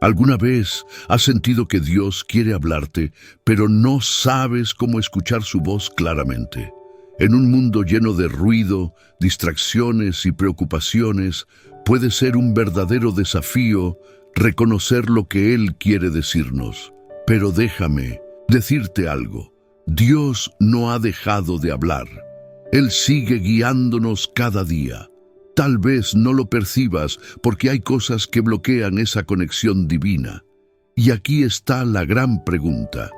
¿Alguna vez has sentido que Dios quiere hablarte, pero no sabes cómo escuchar su voz claramente? En un mundo lleno de ruido, distracciones y preocupaciones, puede ser un verdadero desafío reconocer lo que Él quiere decirnos. Pero déjame decirte algo. Dios no ha dejado de hablar. Él sigue guiándonos cada día. Tal vez no lo percibas porque hay cosas que bloquean esa conexión divina. Y aquí está la gran pregunta.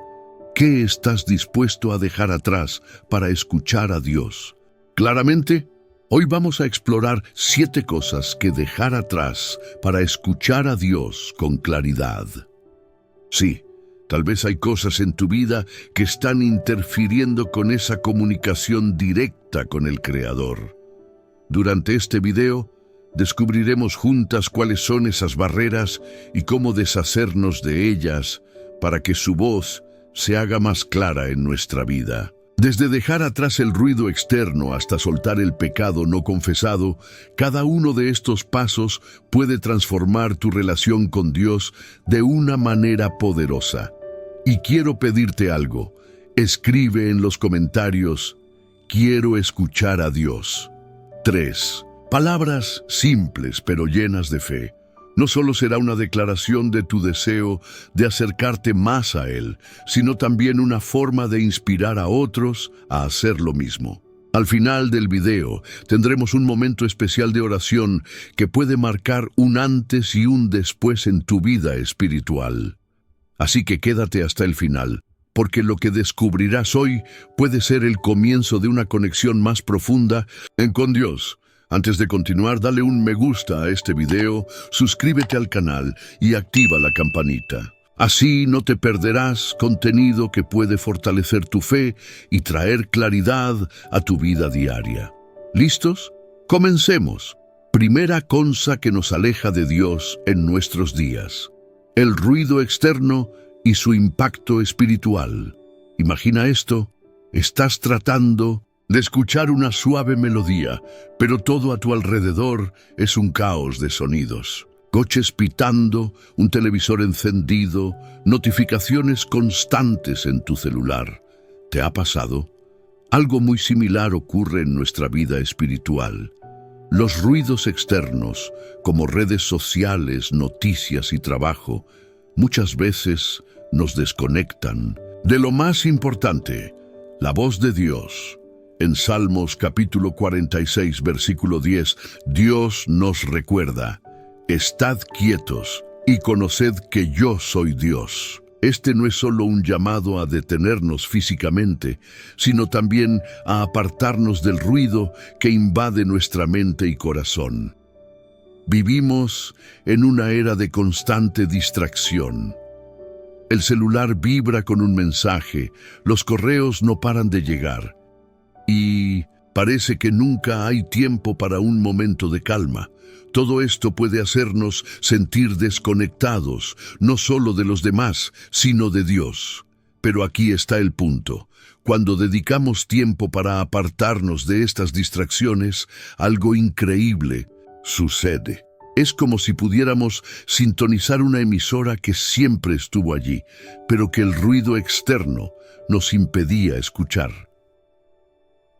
¿Qué estás dispuesto a dejar atrás para escuchar a Dios? Claramente, hoy vamos a explorar 7 cosas que dejar atrás para escuchar a Dios con claridad. Sí, tal vez hay cosas en tu vida que están interfiriendo con esa comunicación directa con el Creador. Durante este video, descubriremos juntas cuáles son esas barreras y cómo deshacernos de ellas para que su voz se haga más clara en nuestra vida. Desde dejar atrás el ruido externo hasta soltar el pecado no confesado, cada uno de estos pasos puede transformar tu relación con Dios de una manera poderosa. Y quiero pedirte algo. Escribe en los comentarios: quiero escuchar a Dios. 3. Palabras simples pero llenas de fe. No solo será una declaración de tu deseo de acercarte más a Él, sino también una forma de inspirar a otros a hacer lo mismo. Al final del video tendremos un momento especial de oración que puede marcar un antes y un después en tu vida espiritual. Así que quédate hasta el final, porque lo que descubrirás hoy puede ser el comienzo de una conexión más profunda con Dios. Antes de continuar, dale un me gusta a este video, suscríbete al canal y activa la campanita. Así no te perderás contenido que puede fortalecer tu fe y traer claridad a tu vida diaria. ¿Listos? Comencemos. Primera cosa que nos aleja de Dios en nuestros días: el ruido externo y su impacto espiritual. Imagina esto: estás tratando de escuchar una suave melodía, pero todo a tu alrededor es un caos de sonidos. Coches pitando, un televisor encendido, notificaciones constantes en tu celular. ¿Te ha pasado? Algo muy similar ocurre en nuestra vida espiritual. Los ruidos externos, como redes sociales, noticias y trabajo, muchas veces nos desconectan de lo más importante: la voz de Dios. En Salmos capítulo 46, versículo 10, Dios nos recuerda: estad quietos y conoced que yo soy Dios. Este no es solo un llamado a detenernos físicamente, sino también a apartarnos del ruido que invade nuestra mente y corazón. Vivimos en una era de constante distracción. El celular vibra con un mensaje, los correos no paran de llegar. Y parece que nunca hay tiempo para un momento de calma. Todo esto puede hacernos sentir desconectados, no solo de los demás, sino de Dios. Pero aquí está el punto. Cuando dedicamos tiempo para apartarnos de estas distracciones, algo increíble sucede. Es como si pudiéramos sintonizar una emisora que siempre estuvo allí, pero que el ruido externo nos impedía escuchar.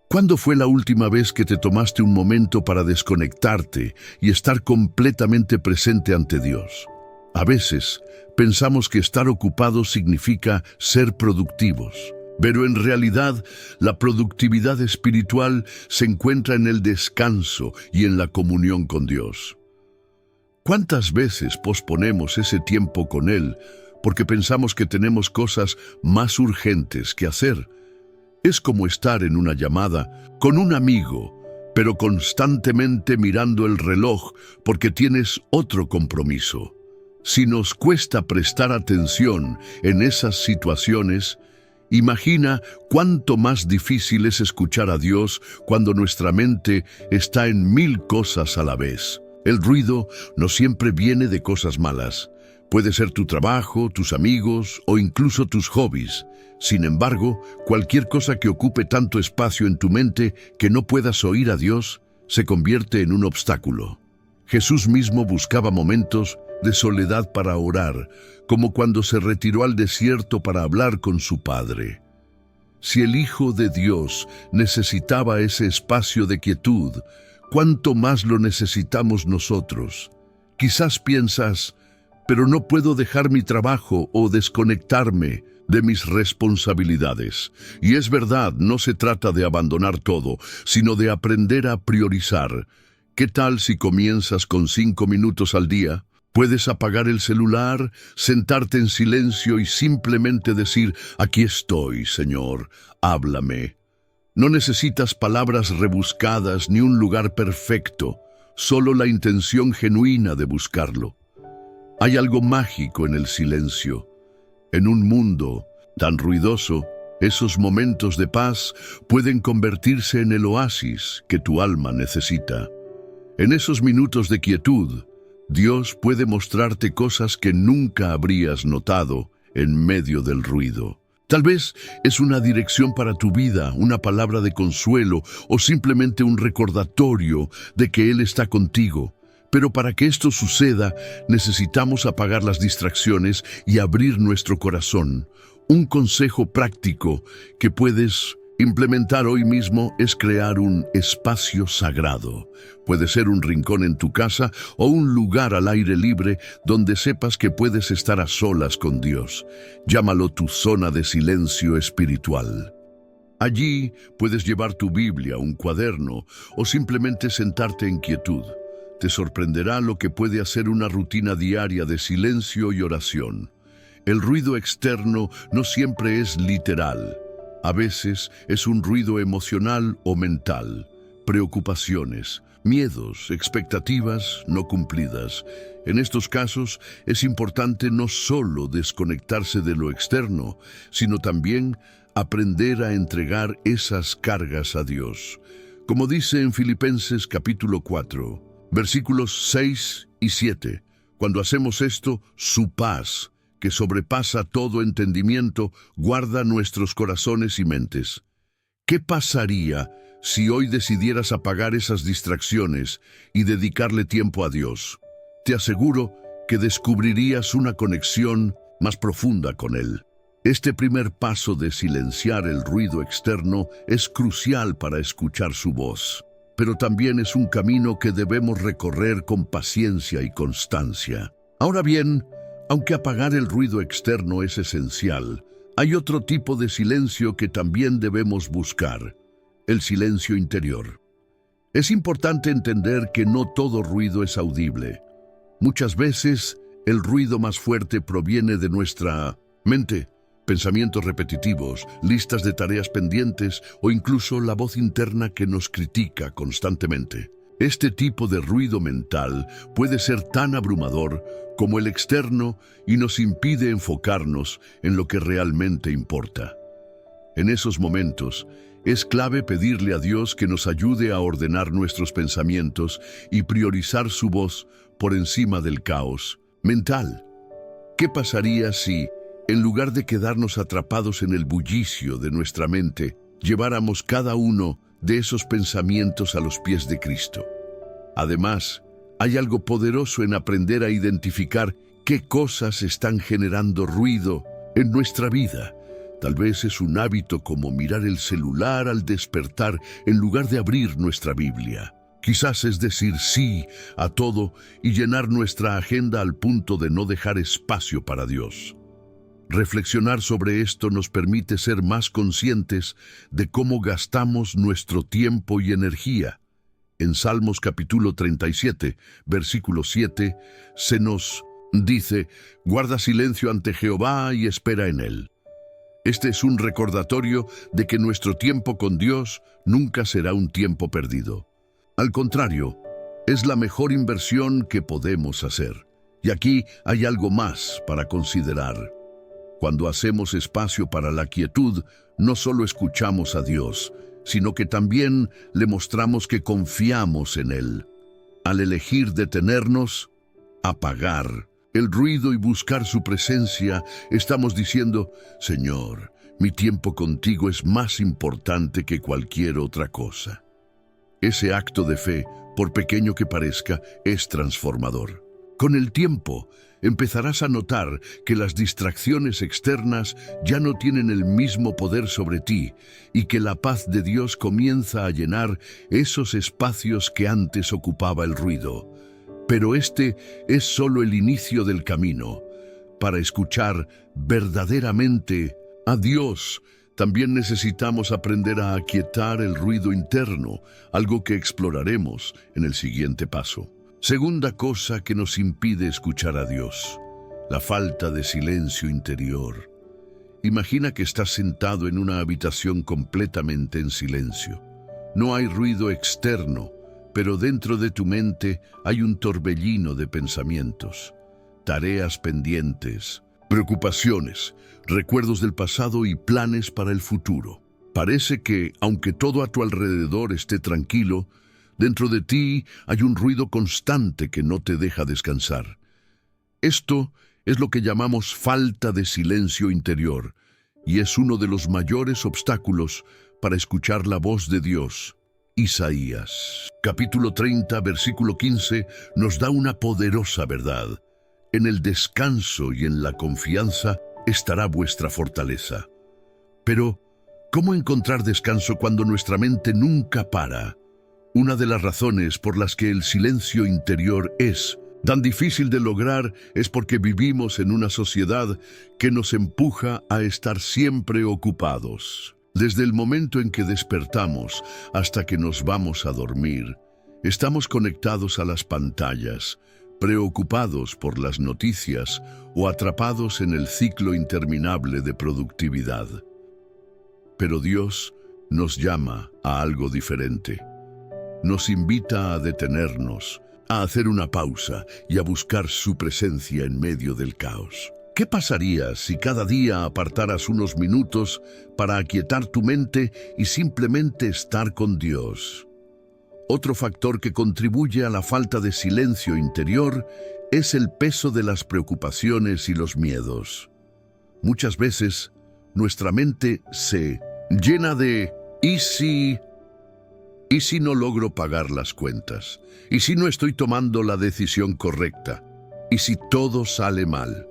¿Cuándo fue la última vez que te tomaste un momento para desconectarte y estar completamente presente ante Dios? A veces pensamos que estar ocupados significa ser productivos, pero en realidad la productividad espiritual se encuentra en el descanso y en la comunión con Dios. ¿Cuántas veces posponemos ese tiempo con Él porque pensamos que tenemos cosas más urgentes que hacer? Es como estar en una llamada con un amigo, pero constantemente mirando el reloj porque tienes otro compromiso. Si nos cuesta prestar atención en esas situaciones, imagina cuánto más difícil es escuchar a Dios cuando nuestra mente está en 1000 cosas a la vez. El ruido no siempre viene de cosas malas. Puede ser tu trabajo, tus amigos o incluso tus hobbies. Sin embargo, cualquier cosa que ocupe tanto espacio en tu mente que no puedas oír a Dios se convierte en un obstáculo. Jesús mismo buscaba momentos de soledad para orar, como cuando se retiró al desierto para hablar con su Padre. Si el Hijo de Dios necesitaba ese espacio de quietud, ¿cuánto más lo necesitamos nosotros? Quizás piensas, pero no puedo dejar mi trabajo o desconectarme de mis responsabilidades. Y es verdad, no se trata de abandonar todo, sino de aprender a priorizar. ¿Qué tal si comienzas con 5 minutos al día? Puedes apagar el celular, sentarte en silencio y simplemente decir, aquí estoy, Señor, háblame. No necesitas palabras rebuscadas ni un lugar perfecto, solo la intención genuina de buscarlo. Hay algo mágico en el silencio. En un mundo tan ruidoso, esos momentos de paz pueden convertirse en el oasis que tu alma necesita. En esos minutos de quietud, Dios puede mostrarte cosas que nunca habrías notado en medio del ruido. Tal vez es una dirección para tu vida, una palabra de consuelo o simplemente un recordatorio de que Él está contigo. Pero para que esto suceda, necesitamos apagar las distracciones y abrir nuestro corazón. Un consejo práctico que puedes implementar hoy mismo es crear un espacio sagrado. Puede ser un rincón en tu casa o un lugar al aire libre donde sepas que puedes estar a solas con Dios. Llámalo tu zona de silencio espiritual. Allí puedes llevar tu Biblia, un cuaderno o simplemente sentarte en quietud. Te sorprenderá lo que puede hacer una rutina diaria de silencio y oración. El ruido externo no siempre es literal. A veces es un ruido emocional o mental, preocupaciones, miedos, expectativas no cumplidas. En estos casos es importante no solo desconectarse de lo externo, sino también aprender a entregar esas cargas a Dios. Como dice en Filipenses capítulo 4, versículos 6 y 7, cuando hacemos esto, su paz, que sobrepasa todo entendimiento, guarda nuestros corazones y mentes. ¿Qué pasaría si hoy decidieras apagar esas distracciones y dedicarle tiempo a Dios? Te aseguro que descubrirías una conexión más profunda con Él. Este primer paso de silenciar el ruido externo es crucial para escuchar su voz, pero también es un camino que debemos recorrer con paciencia y constancia. Ahora bien, aunque apagar el ruido externo es esencial, hay otro tipo de silencio que también debemos buscar: el silencio interior. Es importante entender que no todo ruido es audible. Muchas veces, el ruido más fuerte proviene de nuestra mente, pensamientos repetitivos, listas de tareas pendientes o incluso la voz interna que nos critica constantemente. Este tipo de ruido mental puede ser tan abrumador como el externo y nos impide enfocarnos en lo que realmente importa. En esos momentos, es clave pedirle a Dios que nos ayude a ordenar nuestros pensamientos y priorizar su voz por encima del caos mental. ¿Qué pasaría si, en lugar de quedarnos atrapados en el bullicio de nuestra mente, lleváramos cada uno de esos pensamientos a los pies de Cristo? Además, hay algo poderoso en aprender a identificar qué cosas están generando ruido en nuestra vida. Tal vez es un hábito como mirar el celular al despertar en lugar de abrir nuestra Biblia. Quizás es decir sí a todo y llenar nuestra agenda al punto de no dejar espacio para Dios. Reflexionar sobre esto nos permite ser más conscientes de cómo gastamos nuestro tiempo y energía. En Salmos capítulo 37, versículo 7, se nos dice: guarda silencio ante Jehová y espera en Él. Este es un recordatorio de que nuestro tiempo con Dios nunca será un tiempo perdido. Al contrario, es la mejor inversión que podemos hacer. Y aquí hay algo más para considerar. Cuando hacemos espacio para la quietud, no solo escuchamos a Dios, sino que también le mostramos que confiamos en Él. Al elegir detenernos, apagar el ruido y buscar su presencia, estamos diciendo: Señor, mi tiempo contigo es más importante que cualquier otra cosa. Ese acto de fe por pequeño que parezca, es transformador. Con el tiempo, empezarás a notar que las distracciones externas ya no tienen el mismo poder sobre ti y que la paz de Dios comienza a llenar esos espacios que antes ocupaba el ruido. Pero este es solo el inicio del camino. Para escuchar verdaderamente a Dios, también necesitamos aprender a aquietar el ruido interno, algo que exploraremos en el siguiente paso. Segunda cosa que nos impide escuchar a Dios: la falta de silencio interior. Imagina que estás sentado en una habitación completamente en silencio. No hay ruido externo, pero dentro de tu mente hay un torbellino de pensamientos, tareas pendientes, preocupaciones, recuerdos del pasado y planes para el futuro. Parece que, aunque todo a tu alrededor esté tranquilo, dentro de ti hay un ruido constante que no te deja descansar. Esto es lo que llamamos falta de silencio interior, y es uno de los mayores obstáculos para escuchar la voz de Dios. Isaías, capítulo 30, versículo 15, nos da una poderosa verdad. En el descanso y en la confianza estará vuestra fortaleza. Pero, ¿cómo encontrar descanso cuando nuestra mente nunca para? Una de las razones por las que el silencio interior es tan difícil de lograr es porque vivimos en una sociedad que nos empuja a estar siempre ocupados. Desde el momento en que despertamos hasta que nos vamos a dormir, estamos conectados a las pantallas, preocupados por las noticias o atrapados en el ciclo interminable de productividad. Pero Dios nos llama a algo diferente. Nos invita a detenernos, a hacer una pausa y a buscar su presencia en medio del caos. ¿Qué pasaría si cada día apartaras unos minutos para aquietar tu mente y simplemente estar con Dios? Otro factor que contribuye a la falta de silencio interior es el peso de las preocupaciones y los miedos. Muchas veces, nuestra mente se llena de ¿y si? ¿Y si no logro pagar las cuentas? ¿Y si no estoy tomando la decisión correcta? ¿Y si todo sale mal?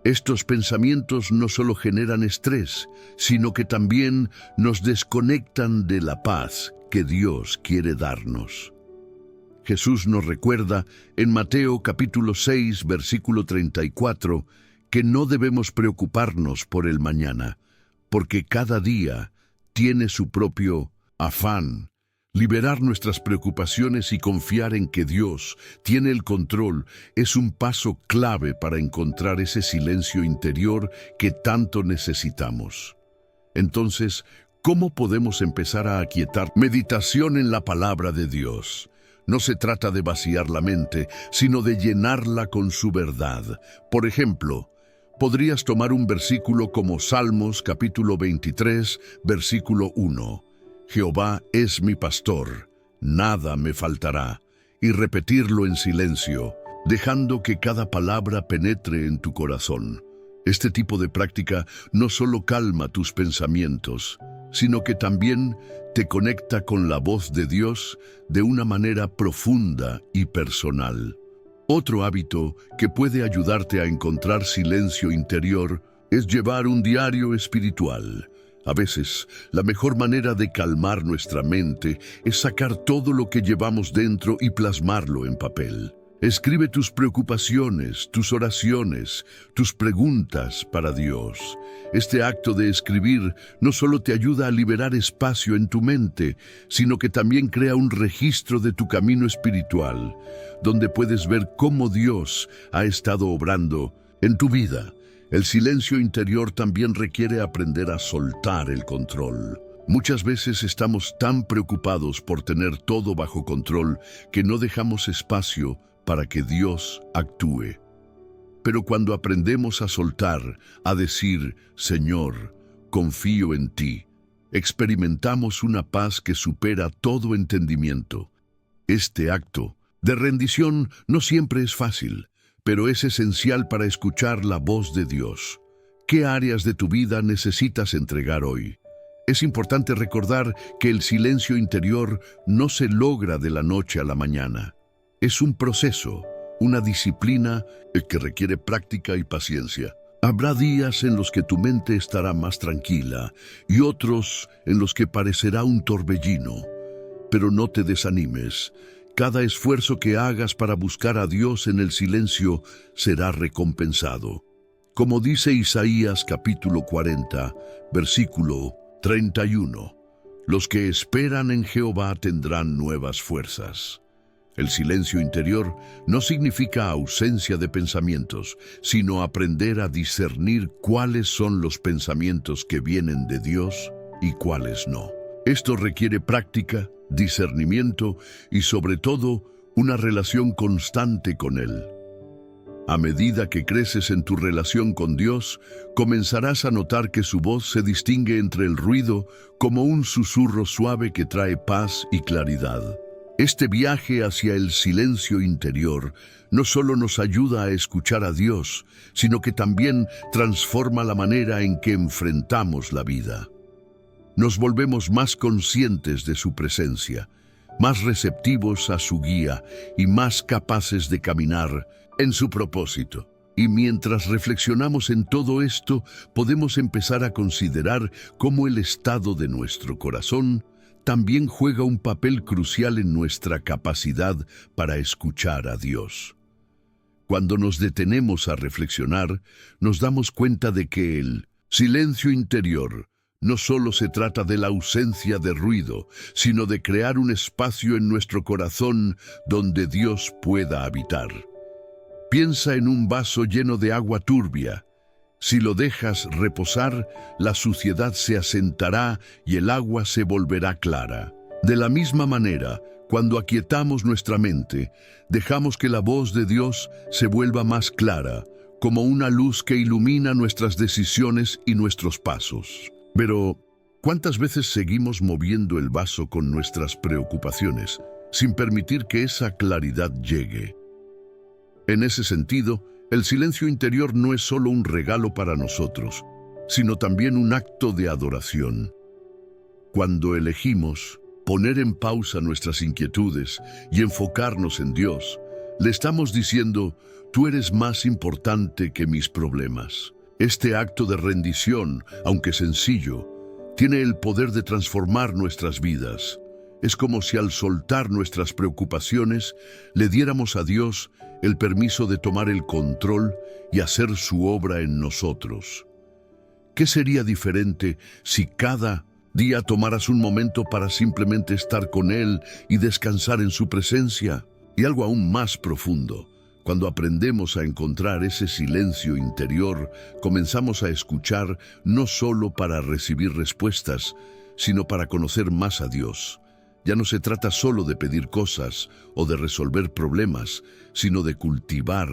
Estos pensamientos no solo generan estrés, sino que también nos desconectan de la paz que Dios quiere darnos. Jesús nos recuerda en Mateo capítulo 6, versículo 34, que no debemos preocuparnos por el mañana, porque cada día tiene su propio afán. Liberar nuestras preocupaciones y confiar en que Dios tiene el control es un paso clave para encontrar ese silencio interior que tanto necesitamos. Entonces, ¿cómo podemos empezar a aquietar? Meditación en la palabra de Dios. No se trata de vaciar la mente, sino de llenarla con su verdad. Por ejemplo, podrías tomar un versículo como Salmos capítulo 23, versículo 1. Jehová es mi pastor, nada me faltará, y repetirlo en silencio, dejando que cada palabra penetre en tu corazón. Este tipo de práctica no solo calma tus pensamientos, sino que también te conecta con la voz de Dios de una manera profunda y personal. Otro hábito que puede ayudarte a encontrar silencio interior es llevar un diario espiritual. A veces, la mejor manera de calmar nuestra mente es sacar todo lo que llevamos dentro y plasmarlo en papel. Escribe tus preocupaciones, tus oraciones, tus preguntas para Dios. Este acto de escribir no solo te ayuda a liberar espacio en tu mente, sino que también crea un registro de tu camino espiritual, donde puedes ver cómo Dios ha estado obrando en tu vida. El silencio interior también requiere aprender a soltar el control. Muchas veces estamos tan preocupados por tener todo bajo control que no dejamos espacio para que Dios actúe. Pero cuando aprendemos a soltar, a decir, Señor, confío en ti, experimentamos una paz que supera todo entendimiento. Este acto de rendición no siempre es fácil, pero es esencial para escuchar la voz de Dios. ¿Qué áreas de tu vida necesitas entregar hoy? Es importante recordar que el silencio interior no se logra de la noche a la mañana. Es un proceso, una disciplina que requiere práctica y paciencia. Habrá días en los que tu mente estará más tranquila y otros en los que parecerá un torbellino. Pero no te desanimes. Cada esfuerzo que hagas para buscar a Dios en el silencio será recompensado. Como dice Isaías capítulo 40, versículo 31, los que esperan en Jehová tendrán nuevas fuerzas. El silencio interior no significa ausencia de pensamientos, sino aprender a discernir cuáles son los pensamientos que vienen de Dios y cuáles no. Esto requiere práctica, discernimiento y sobre todo una relación constante con Él. A medida que creces en tu relación con Dios, comenzarás a notar que su voz se distingue entre el ruido como un susurro suave que trae paz y claridad. Este viaje hacia el silencio interior no solo nos ayuda a escuchar a Dios, sino que también transforma la manera en que enfrentamos la vida. Nos volvemos más conscientes de su presencia, más receptivos a su guía y más capaces de caminar en su propósito. Y mientras reflexionamos en todo esto, podemos empezar a considerar cómo el estado de nuestro corazón también juega un papel crucial en nuestra capacidad para escuchar a Dios. Cuando nos detenemos a reflexionar, nos damos cuenta de que el silencio interior no solo se trata de la ausencia de ruido, sino de crear un espacio en nuestro corazón donde Dios pueda habitar. Piensa en un vaso lleno de agua turbia. Si lo dejas reposar, la suciedad se asentará y el agua se volverá clara. De la misma manera, cuando aquietamos nuestra mente, dejamos que la voz de Dios se vuelva más clara, como una luz que ilumina nuestras decisiones y nuestros pasos. Pero, ¿cuántas veces seguimos moviendo el vaso con nuestras preocupaciones, sin permitir que esa claridad llegue? En ese sentido, el silencio interior no es solo un regalo para nosotros, sino también un acto de adoración. Cuando elegimos poner en pausa nuestras inquietudes y enfocarnos en Dios, le estamos diciendo, tú eres más importante que mis problemas. Este acto de rendición, aunque sencillo, tiene el poder de transformar nuestras vidas. Es como si al soltar nuestras preocupaciones, le diéramos a Dios el permiso de tomar el control y hacer su obra en nosotros. ¿Qué sería diferente si cada día tomaras un momento para simplemente estar con Él y descansar en su presencia? Y algo aún más profundo, cuando aprendemos a encontrar ese silencio interior, comenzamos a escuchar no solo para recibir respuestas, sino para conocer más a Dios. Ya no se trata solo de pedir cosas o de resolver problemas, sino de cultivar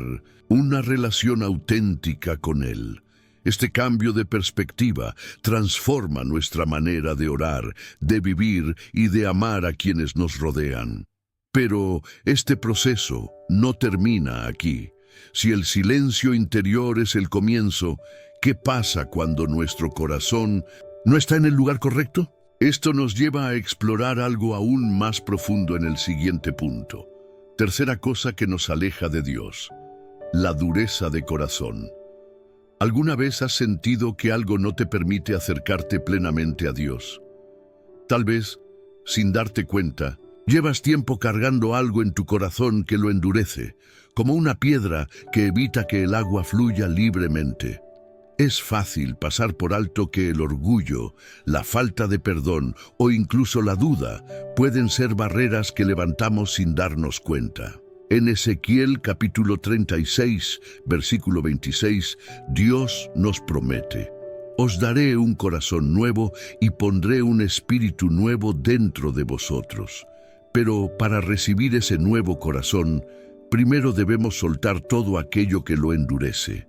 una relación auténtica con Él. Este cambio de perspectiva transforma nuestra manera de orar, de vivir y de amar a quienes nos rodean. Pero este proceso no termina aquí. Si el silencio interior es el comienzo, ¿qué pasa cuando nuestro corazón no está en el lugar correcto? Esto nos lleva a explorar algo aún más profundo en el siguiente punto. Tercera cosa que nos aleja de Dios: la dureza de corazón. ¿Alguna vez has sentido que algo no te permite acercarte plenamente a Dios? Tal vez, sin darte cuenta, llevas tiempo cargando algo en tu corazón que lo endurece, como una piedra que evita que el agua fluya libremente. Es fácil pasar por alto que el orgullo, la falta de perdón o incluso la duda pueden ser barreras que levantamos sin darnos cuenta. En Ezequiel capítulo 36, versículo 26, Dios nos promete: os daré un corazón nuevo y pondré un espíritu nuevo dentro de vosotros. Pero para recibir ese nuevo corazón, primero debemos soltar todo aquello que lo endurece.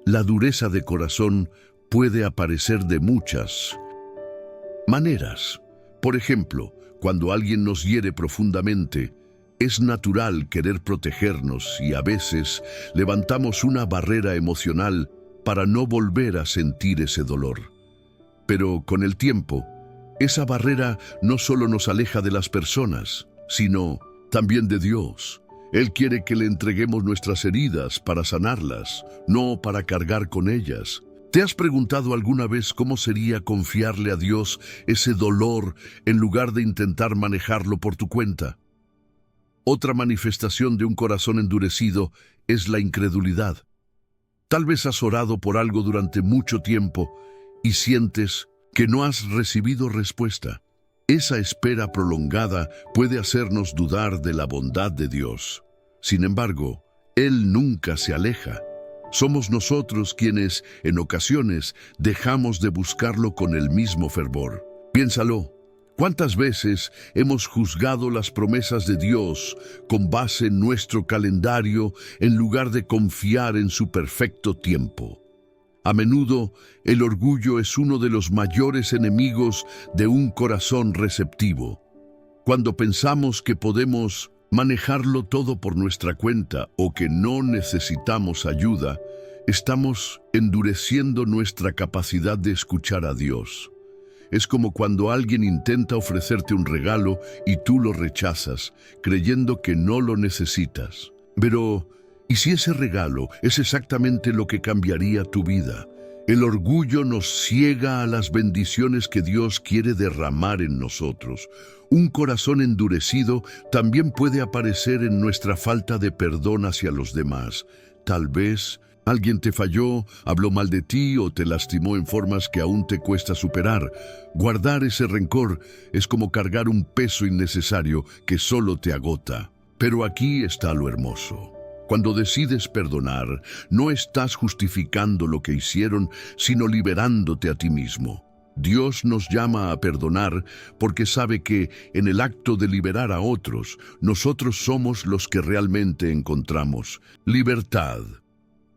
La dureza de corazón puede aparecer de muchas maneras. Por ejemplo, cuando alguien nos hiere profundamente, es natural querer protegernos y a veces levantamos una barrera emocional para no volver a sentir ese dolor. Pero con el tiempo, Esa barrera no solo nos aleja de las personas, sino también de Dios. Él quiere que le entreguemos nuestras heridas para sanarlas, no para cargar con ellas. ¿Te has preguntado alguna vez cómo sería confiarle a Dios ese dolor en lugar de intentar manejarlo por tu cuenta? Otra manifestación de un corazón endurecido es la incredulidad. Tal vez has orado por algo durante mucho tiempo y sientes que no has recibido respuesta. Esa espera prolongada puede hacernos dudar de la bondad de Dios. Sin embargo, Él nunca se aleja. Somos nosotros quienes, en ocasiones, dejamos de buscarlo con el mismo fervor. Piénsalo. ¿Cuántas veces hemos juzgado las promesas de Dios con base en nuestro calendario en lugar de confiar en su perfecto tiempo? A menudo, el orgullo es uno de los mayores enemigos de un corazón receptivo. Cuando pensamos que podemos manejarlo todo por nuestra cuenta o que no necesitamos ayuda, estamos endureciendo nuestra capacidad de escuchar a Dios. Es como cuando alguien intenta ofrecerte un regalo y tú lo rechazas, creyendo que no lo necesitas. Pero, ¿y si ese regalo es exactamente lo que cambiaría tu vida? El orgullo nos ciega a las bendiciones que Dios quiere derramar en nosotros. Un corazón endurecido también puede aparecer en nuestra falta de perdón hacia los demás. Tal vez alguien te falló, habló mal de ti o te lastimó en formas que aún te cuesta superar. Guardar ese rencor es como cargar un peso innecesario que solo te agota. Pero aquí está lo hermoso. Cuando decides perdonar, no estás justificando lo que hicieron, sino liberándote a ti mismo. Dios nos llama a perdonar porque sabe que en el acto de liberar a otros, nosotros somos los que realmente encontramos libertad.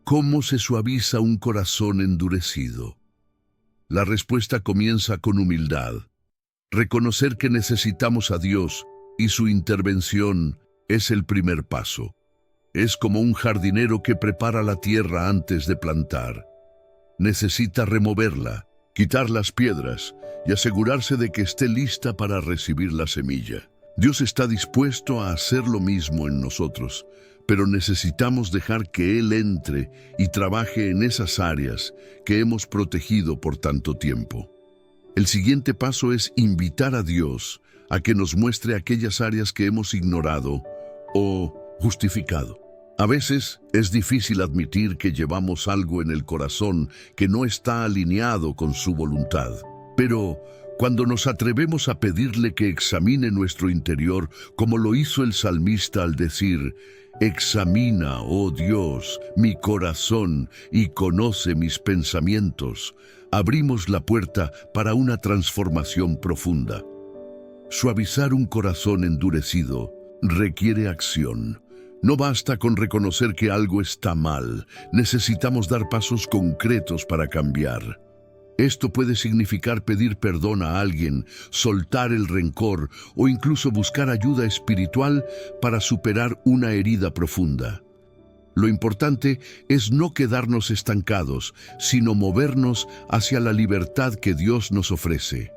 ¿Cómo se suaviza un corazón endurecido? La respuesta comienza con humildad. Reconocer que necesitamos a Dios y su intervención es el primer paso. Es como un jardinero que prepara la tierra antes de plantar. Necesita removerla, quitar las piedras y asegurarse de que esté lista para recibir la semilla. Dios está dispuesto a hacer lo mismo en nosotros, pero necesitamos dejar que Él entre y trabaje en esas áreas que hemos protegido por tanto tiempo. El siguiente paso es invitar a Dios a que nos muestre aquellas áreas que hemos ignorado o justificado. A veces es difícil admitir que llevamos algo en el corazón que no está alineado con su voluntad. Pero cuando nos atrevemos a pedirle que examine nuestro interior, como lo hizo el salmista al decir: «Examina, oh Dios, mi corazón y conoce mis pensamientos», abrimos la puerta para una transformación profunda. Suavizar un corazón endurecido requiere acción. No basta con reconocer que algo está mal, necesitamos dar pasos concretos para cambiar. Esto puede significar pedir perdón a alguien, soltar el rencor o incluso buscar ayuda espiritual para superar una herida profunda. Lo importante es no quedarnos estancados, sino movernos hacia la libertad que Dios nos ofrece.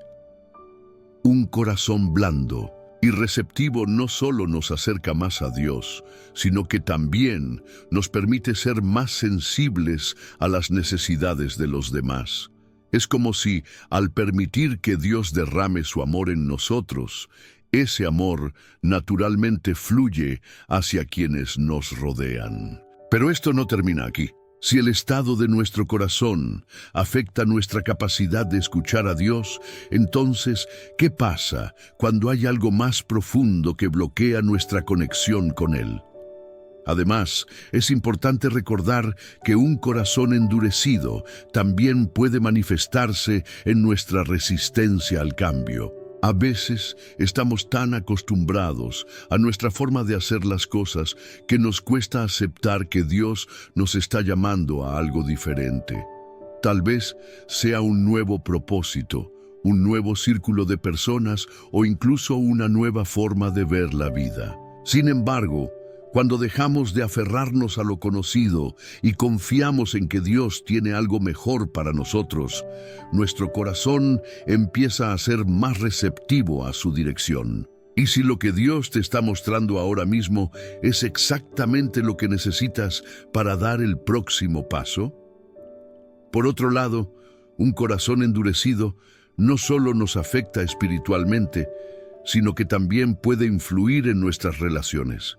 Un corazón blando y receptivo no solo nos acerca más a Dios, sino que también nos permite ser más sensibles a las necesidades de los demás. Es como si, al permitir que Dios derrame su amor en nosotros, ese amor naturalmente fluye hacia quienes nos rodean. Pero esto no termina aquí. Si el estado de nuestro corazón afecta nuestra capacidad de escuchar a Dios, entonces, ¿qué pasa cuando hay algo más profundo que bloquea nuestra conexión con Él? Además, es importante recordar que un corazón endurecido también puede manifestarse en nuestra resistencia al cambio. A veces estamos tan acostumbrados a nuestra forma de hacer las cosas que nos cuesta aceptar que Dios nos está llamando a algo diferente. Tal vez sea un nuevo propósito, un nuevo círculo de personas o incluso una nueva forma de ver la vida. Sin embargo, Cuando dejamos de aferrarnos a lo conocido y confiamos en que Dios tiene algo mejor para nosotros, nuestro corazón empieza a ser más receptivo a su dirección. Y si lo que Dios te está mostrando ahora mismo es exactamente lo que necesitas para dar el próximo paso. Por otro lado, un corazón endurecido no solo nos afecta espiritualmente, sino que también puede influir en nuestras relaciones.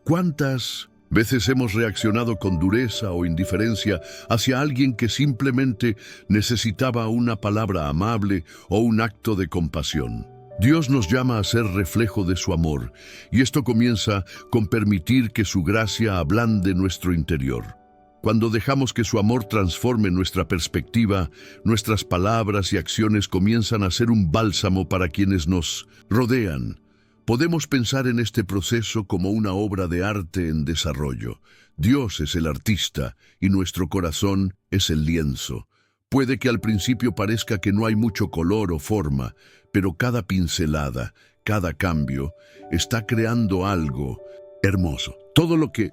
¿Cuántas veces hemos reaccionado con dureza o indiferencia hacia alguien que simplemente necesitaba una palabra amable o un acto de compasión? Dios nos llama a ser reflejo de su amor, y esto comienza con permitir que su gracia ablande nuestro interior. Cuando dejamos que su amor transforme nuestra perspectiva, nuestras palabras y acciones comienzan a ser un bálsamo para quienes nos rodean. Podemos pensar en este proceso como una obra de arte en desarrollo. Dios es el artista y nuestro corazón es el lienzo. Puede que al principio parezca que no hay mucho color o forma, pero cada pincelada, cada cambio, está creando algo hermoso. Todo lo que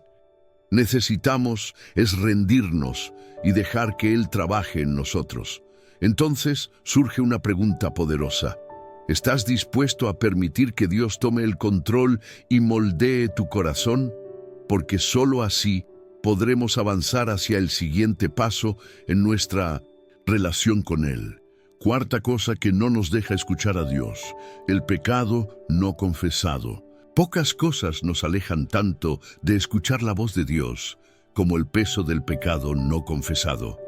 necesitamos es rendirnos y dejar que Él trabaje en nosotros. Entonces surge una pregunta poderosa. ¿Estás dispuesto a permitir que Dios tome el control y moldee tu corazón? Porque solo así podremos avanzar hacia el siguiente paso en nuestra relación con Él. Cuarta cosa que no nos deja escuchar a Dios: el pecado no confesado. Pocas cosas nos alejan tanto de escuchar la voz de Dios como el peso del pecado no confesado.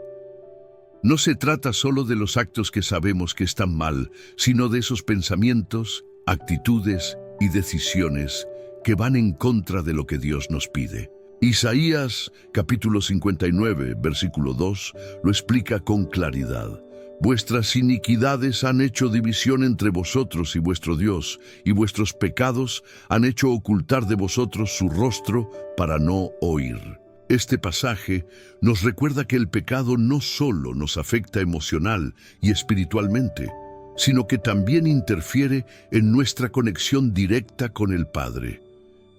No se trata solo de los actos que sabemos que están mal, sino de esos pensamientos, actitudes y decisiones que van en contra de lo que Dios nos pide. Isaías, capítulo 59, versículo 2, lo explica con claridad. Vuestras iniquidades han hecho división entre vosotros y vuestro Dios, y vuestros pecados han hecho ocultar de vosotros su rostro para no oír. Este pasaje nos recuerda que el pecado no solo nos afecta emocional y espiritualmente, sino que también interfiere en nuestra conexión directa con el Padre.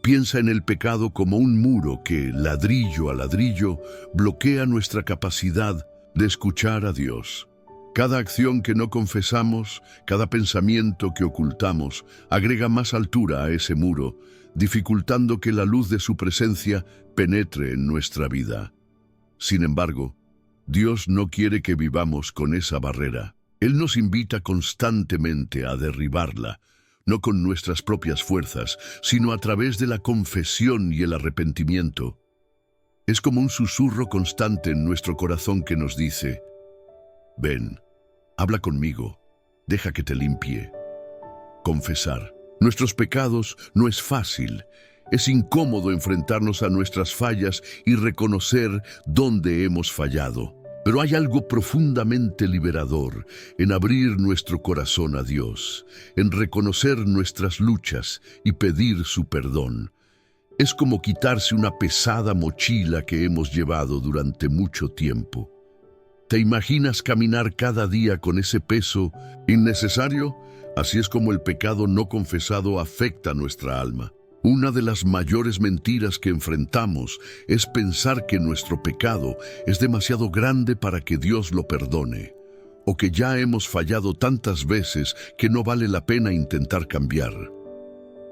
Piensa en el pecado como un muro que, ladrillo a ladrillo, bloquea nuestra capacidad de escuchar a Dios. Cada acción que no confesamos, cada pensamiento que ocultamos, agrega más altura a ese muro, dificultando que la luz de su presencia penetre en nuestra vida. Sin embargo, Dios no quiere que vivamos con esa barrera. Él nos invita constantemente a derribarla, no con nuestras propias fuerzas, sino a través de la confesión y el arrepentimiento. Es como un susurro constante en nuestro corazón que nos dice: ven, habla conmigo, deja que te limpie. Confesar nuestros pecados no es fácil. Es incómodo enfrentarnos a nuestras fallas y reconocer dónde hemos fallado. Pero hay algo profundamente liberador en abrir nuestro corazón a Dios, en reconocer nuestras luchas y pedir su perdón. Es como quitarse una pesada mochila que hemos llevado durante mucho tiempo. ¿Te imaginas caminar cada día con ese peso innecesario? Así es como el pecado no confesado afecta nuestra alma. Una de las mayores mentiras que enfrentamos es pensar que nuestro pecado es demasiado grande para que Dios lo perdone, o que ya hemos fallado tantas veces que no vale la pena intentar cambiar.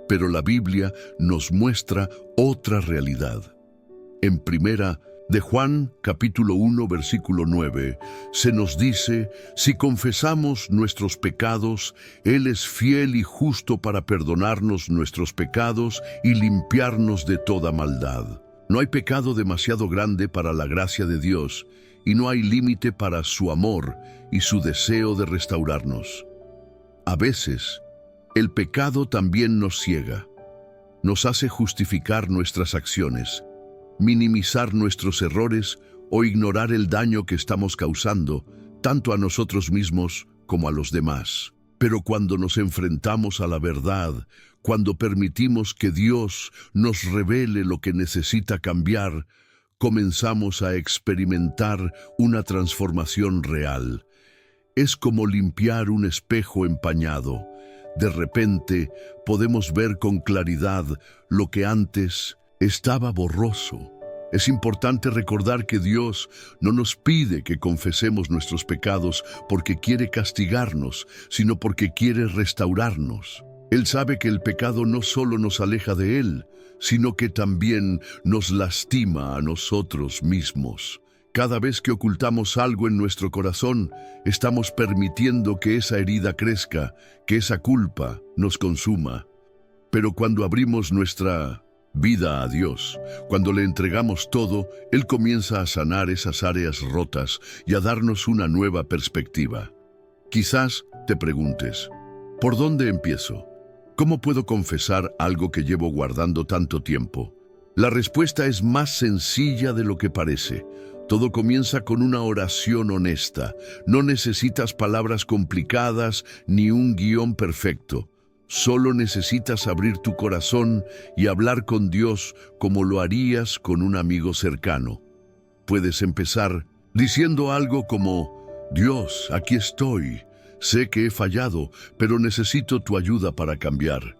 Pero la Biblia nos muestra otra realidad. En Primera de Juan, capítulo 1, versículo 9, se nos dice: si confesamos nuestros pecados, Él es fiel y justo para perdonarnos nuestros pecados y limpiarnos de toda maldad. No hay pecado demasiado grande para la gracia de Dios, y no hay límite para su amor y su deseo de restaurarnos. A veces, el pecado también nos ciega, nos hace justificar nuestras acciones, minimizar nuestros errores o ignorar el daño que estamos causando, tanto a nosotros mismos como a los demás. Pero cuando nos enfrentamos a la verdad, cuando permitimos que Dios nos revele lo que necesita cambiar, comenzamos a experimentar una transformación real. Es como limpiar un espejo empañado. de repente podemos ver con claridad lo que antes estaba borroso. Es importante recordar que Dios no nos pide que confesemos nuestros pecados porque quiere castigarnos, sino porque quiere restaurarnos. Él sabe que el pecado no solo nos aleja de Él, sino que también nos lastima a nosotros mismos. Cada vez que ocultamos algo en nuestro corazón, estamos permitiendo que esa herida crezca, que esa culpa nos consuma. Pero cuando abrimos nuestra vida a Dios, cuando le entregamos todo, Él comienza a sanar esas áreas rotas y a darnos una nueva perspectiva. Quizás te preguntes, ¿por dónde empiezo? ¿Cómo puedo confesar algo que llevo guardando tanto tiempo? La respuesta es más sencilla de lo que parece. Todo comienza con una oración honesta. No necesitas palabras complicadas ni un guión perfecto. Solo necesitas abrir tu corazón y hablar con Dios como lo harías con un amigo cercano. Puedes empezar diciendo algo como: Dios, aquí estoy. Sé que he fallado, pero necesito tu ayuda para cambiar.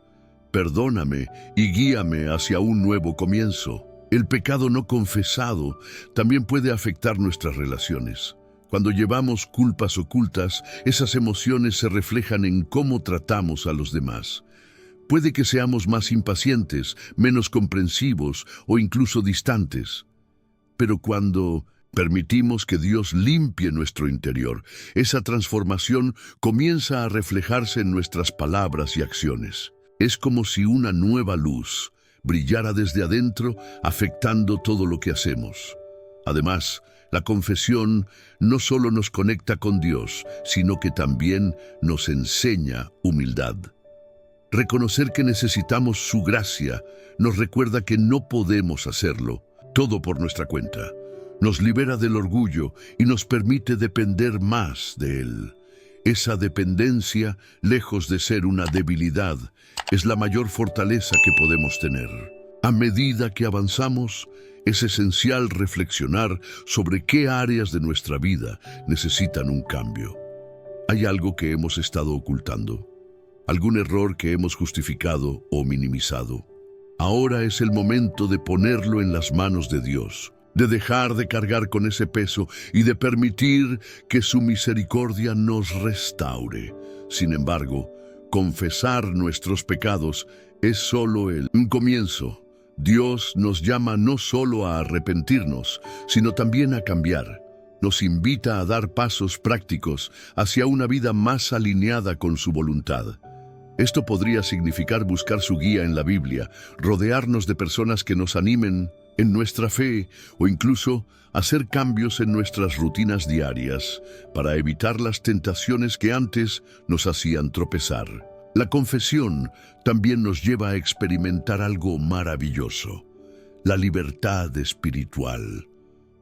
Perdóname y guíame hacia un nuevo comienzo. El pecado no confesado también puede afectar nuestras relaciones. Cuando llevamos culpas ocultas, esas emociones se reflejan en cómo tratamos a los demás. Puede que seamos más impacientes, menos comprensivos o incluso distantes. Pero cuando permitimos que Dios limpie nuestro interior, esa transformación comienza a reflejarse en nuestras palabras y acciones. Es como si una nueva luz brillara desde adentro, afectando todo lo que hacemos. Además, la confesión no solo nos conecta con Dios, sino que también nos enseña humildad. Reconocer que necesitamos su gracia nos recuerda que no podemos hacerlo todo por nuestra cuenta. Nos libera del orgullo y nos permite depender más de Él. Esa dependencia, lejos de ser una debilidad, es la mayor fortaleza que podemos tener. A medida que avanzamos, es esencial reflexionar sobre qué áreas de nuestra vida necesitan un cambio. ¿Hay algo que hemos estado ocultando? ¿Algún error que hemos justificado o minimizado? Ahora es el momento de ponerlo en las manos de Dios, de dejar de cargar con ese peso y de permitir que su misericordia nos restaure. Sin embargo, confesar nuestros pecados es solo un comienzo. Dios nos llama no solo a arrepentirnos, sino también a cambiar. Nos invita a dar pasos prácticos hacia una vida más alineada con su voluntad. Esto podría significar buscar su guía en la Biblia, rodearnos de personas que nos animen en nuestra fe o incluso hacer cambios en nuestras rutinas diarias para evitar las tentaciones que antes nos hacían tropezar. La confesión también nos lleva a experimentar algo maravilloso: la libertad espiritual.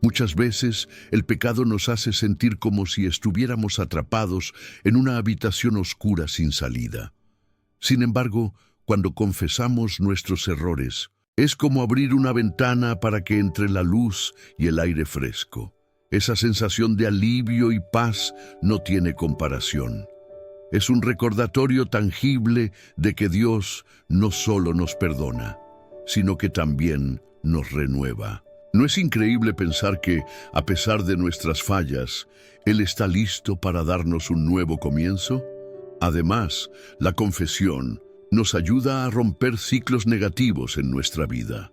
Muchas veces el pecado nos hace sentir como si estuviéramos atrapados en una habitación oscura sin salida. Sin embargo, cuando confesamos nuestros errores, es como abrir una ventana para que entre la luz y el aire fresco. Esa sensación de alivio y paz no tiene comparación. Es un recordatorio tangible de que Dios no solo nos perdona, sino que también nos renueva. ¿No es increíble pensar que, a pesar de nuestras fallas, Él está listo para darnos un nuevo comienzo? Además, la confesión nos ayuda a romper ciclos negativos en nuestra vida.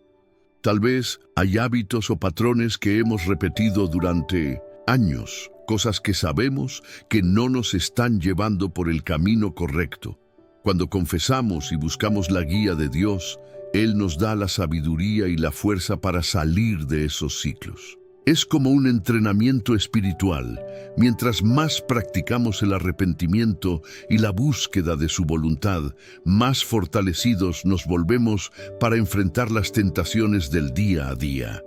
Tal vez hay hábitos o patrones que hemos repetido durante años, cosas que sabemos que no nos están llevando por el camino correcto. Cuando confesamos y buscamos la guía de Dios, Él nos da la sabiduría y la fuerza para salir de esos ciclos. Es como un entrenamiento espiritual. Mientras más practicamos el arrepentimiento y la búsqueda de su voluntad, más fortalecidos nos volvemos para enfrentar las tentaciones del día a día.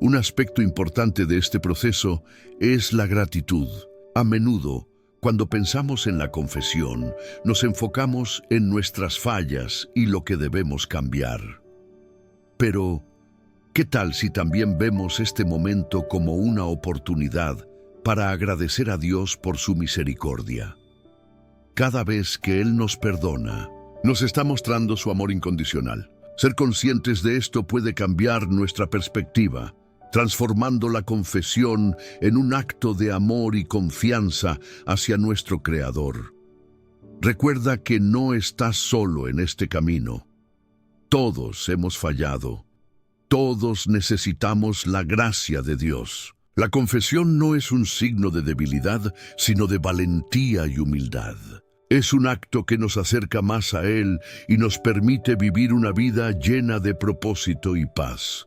Un aspecto importante de este proceso es la gratitud. A menudo, cuando pensamos en la confesión, nos enfocamos en nuestras fallas y lo que debemos cambiar. Pero, ¿qué tal si también vemos este momento como una oportunidad para agradecer a Dios por su misericordia? cada vez que Él nos perdona, nos está mostrando su amor incondicional. Ser conscientes de esto puede cambiar nuestra perspectiva, transformando la confesión en un acto de amor y confianza hacia nuestro Creador. Recuerda que no estás solo en este camino. Todos hemos fallado. Todos necesitamos la gracia de Dios. La confesión no es un signo de debilidad, sino de valentía y humildad. Es un acto que nos acerca más a Él y nos permite vivir una vida llena de propósito y paz.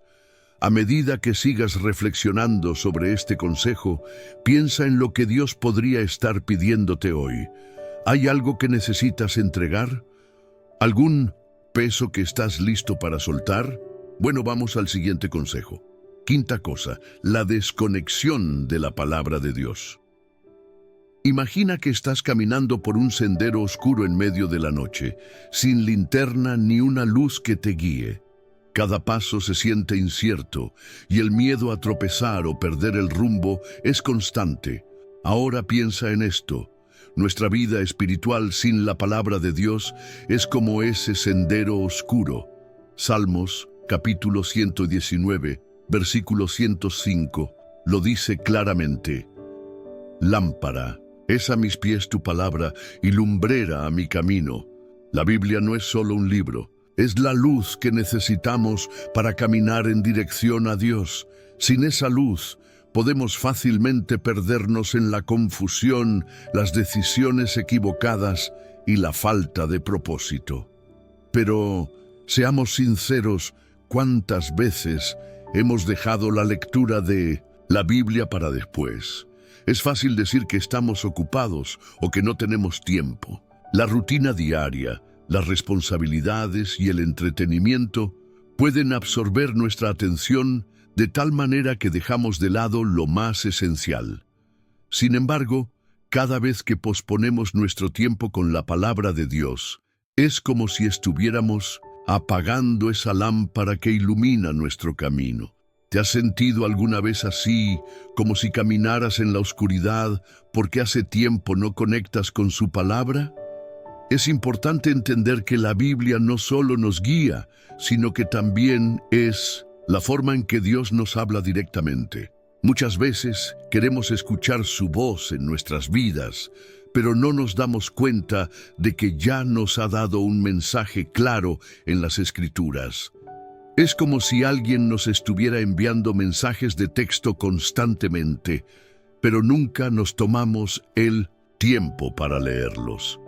A medida que sigas reflexionando sobre este consejo, piensa en lo que Dios podría estar pidiéndote hoy. ¿Hay algo que necesitas entregar? ¿Algún peso que estás listo para soltar? Bueno, vamos al siguiente consejo. Quinta cosa, la desconexión de la palabra de Dios. Imagina que estás caminando por un sendero oscuro en medio de la noche, sin linterna ni una luz que te guíe. Cada paso se siente incierto y el miedo a tropezar o perder el rumbo es constante. Ahora piensa en esto. Nuestra vida espiritual sin la palabra de Dios es como ese sendero oscuro. Salmos, capítulo 119, versículo 105, lo dice claramente. Lámpara es a mis pies tu palabra y lumbrera a mi camino. La Biblia no es solo un libro, es la luz que necesitamos para caminar en dirección a Dios. Sin esa luz, podemos fácilmente perdernos en la confusión, las decisiones equivocadas y la falta de propósito. Pero, seamos sinceros, ¿cuántas veces hemos dejado la lectura de la Biblia para después? Es fácil decir que estamos ocupados o que no tenemos tiempo. La rutina diaria, las responsabilidades y el entretenimiento pueden absorber nuestra atención de tal manera que dejamos de lado lo más esencial. Sin embargo, cada vez que posponemos nuestro tiempo con la palabra de Dios, es como si estuviéramos apagando esa lámpara que ilumina nuestro camino. ¿Te has sentido alguna vez así, como si caminaras en la oscuridad porque hace tiempo no conectas con su palabra? Es importante entender que la Biblia no solo nos guía, sino que también es la forma en que Dios nos habla directamente. Muchas veces queremos escuchar su voz en nuestras vidas, pero no nos damos cuenta de que ya nos ha dado un mensaje claro en las Escrituras. Es como si alguien nos estuviera enviando mensajes de texto constantemente, pero nunca nos tomamos el tiempo para leerlos.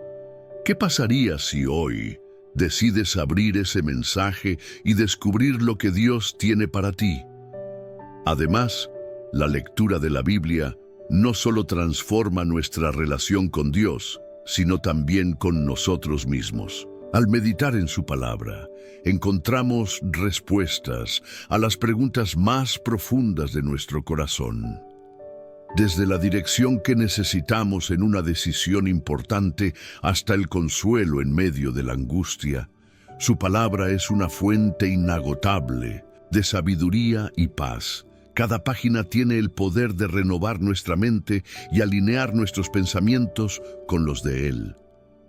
¿Qué pasaría si hoy decides abrir ese mensaje y descubrir lo que Dios tiene para ti? Además, la lectura de la Biblia no solo transforma nuestra relación con Dios, sino también con nosotros mismos. Al meditar en su palabra, encontramos respuestas a las preguntas más profundas de nuestro corazón. Desde la dirección que necesitamos en una decisión importante hasta el consuelo en medio de la angustia, su palabra es una fuente inagotable de sabiduría y paz. Cada página tiene el poder de renovar nuestra mente y alinear nuestros pensamientos con los de Él.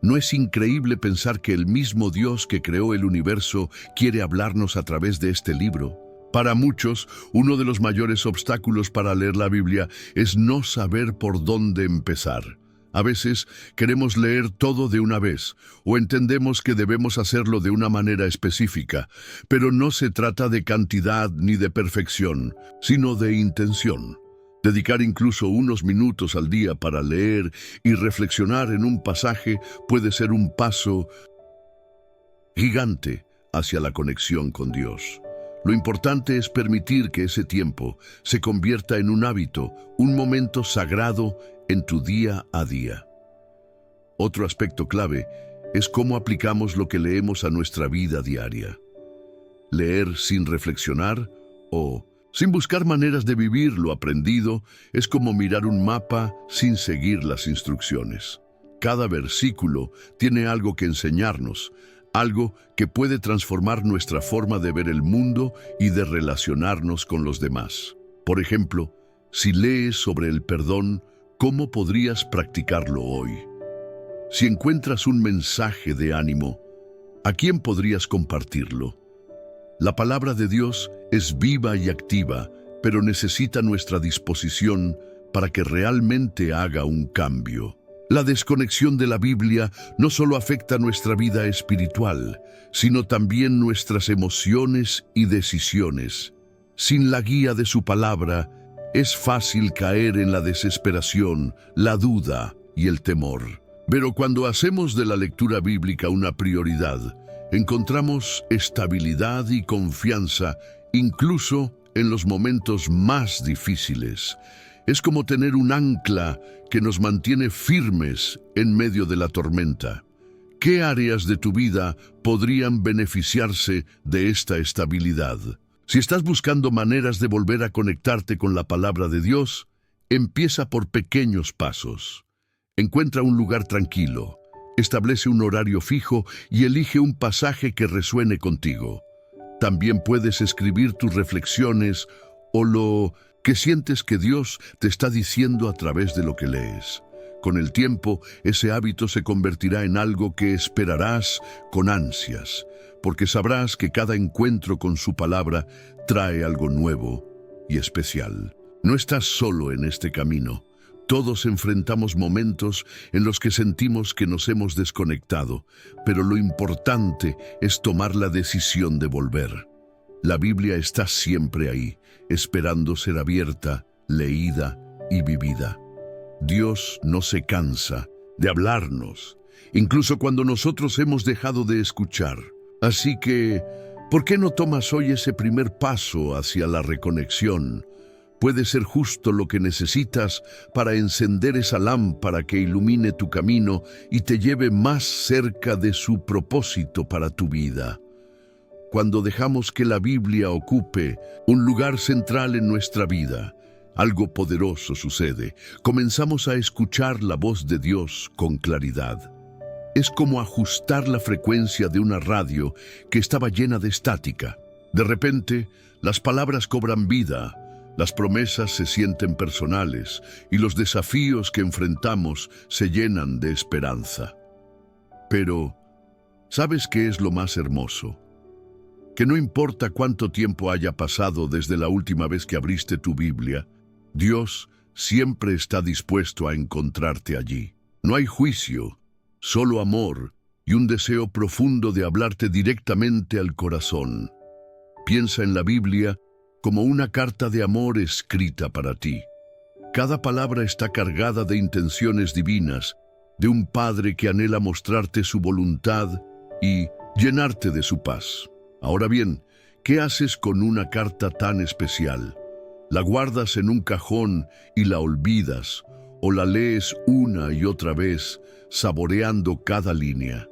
¿No es increíble pensar que el mismo Dios que creó el universo quiere hablarnos a través de este libro? Para muchos, uno de los mayores obstáculos para leer la Biblia es no saber por dónde empezar. A veces queremos leer todo de una vez o entendemos que debemos hacerlo de una manera específica, pero no se trata de cantidad ni de perfección, sino de intención. Dedicar incluso unos minutos al día para leer y reflexionar en un pasaje puede ser un paso gigante hacia la conexión con Dios. Lo importante es permitir que ese tiempo se convierta en un hábito, un momento sagrado en tu día a día. Otro aspecto clave es cómo aplicamos lo que leemos a nuestra vida diaria. Leer sin reflexionar o sin buscar maneras de vivir lo aprendido es como mirar un mapa sin seguir las instrucciones. Cada versículo tiene algo que enseñarnos, algo que puede transformar nuestra forma de ver el mundo y de relacionarnos con los demás. Por ejemplo, si lees sobre el perdón, ¿cómo podrías practicarlo hoy? Si encuentras un mensaje de ánimo, ¿a quién podrías compartirlo? La palabra de Dios es viva y activa, pero necesita nuestra disposición para que realmente haga un cambio. La desconexión de la Biblia no solo afecta nuestra vida espiritual, sino también nuestras emociones y decisiones. Sin la guía de su palabra, es fácil caer en la desesperación, la duda y el temor. Pero cuando hacemos de la lectura bíblica una prioridad, encontramos estabilidad y confianza, incluso en los momentos más difíciles. Es como tener un ancla que nos mantiene firmes en medio de la tormenta. ¿Qué áreas de tu vida podrían beneficiarse de esta estabilidad? Si estás buscando maneras de volver a conectarte con la palabra de Dios, empieza por pequeños pasos. Encuentra un lugar tranquilo, establece un horario fijo y elige un pasaje que resuene contigo. También puedes escribir tus reflexiones o lo que sientes que Dios te está diciendo a través de lo que lees. Con el tiempo, ese hábito se convertirá en algo que esperarás con ansias, porque sabrás que cada encuentro con su palabra trae algo nuevo y especial. No estás solo en este camino. Todos enfrentamos momentos en los que sentimos que nos hemos desconectado, pero lo importante es tomar la decisión de volver. La Biblia está siempre ahí, esperando ser abierta, leída y vivida. Dios no se cansa de hablarnos, incluso cuando nosotros hemos dejado de escuchar. Así que, ¿por qué no tomas hoy ese primer paso hacia la reconexión? Puede ser justo lo que necesitas para encender esa lámpara que ilumine tu camino y te lleve más cerca de su propósito para tu vida. Cuando dejamos que la Biblia ocupe un lugar central en nuestra vida, algo poderoso sucede. Comenzamos a escuchar la voz de Dios con claridad. Es como ajustar la frecuencia de una radio que estaba llena de estática. De repente, las palabras cobran vida. Las promesas se sienten personales y los desafíos que enfrentamos se llenan de esperanza. Pero, ¿sabes qué es lo más hermoso? Que no importa cuánto tiempo haya pasado desde la última vez que abriste tu Biblia, Dios siempre está dispuesto a encontrarte allí. No hay juicio, solo amor y un deseo profundo de hablarte directamente al corazón. Piensa en la Biblia como una carta de amor escrita para ti. Cada palabra está cargada de intenciones divinas, de un Padre que anhela mostrarte su voluntad y llenarte de su paz. Ahora bien, ¿qué haces con una carta tan especial? ¿La guardas en un cajón y la olvidas, o la lees una y otra vez, saboreando cada línea?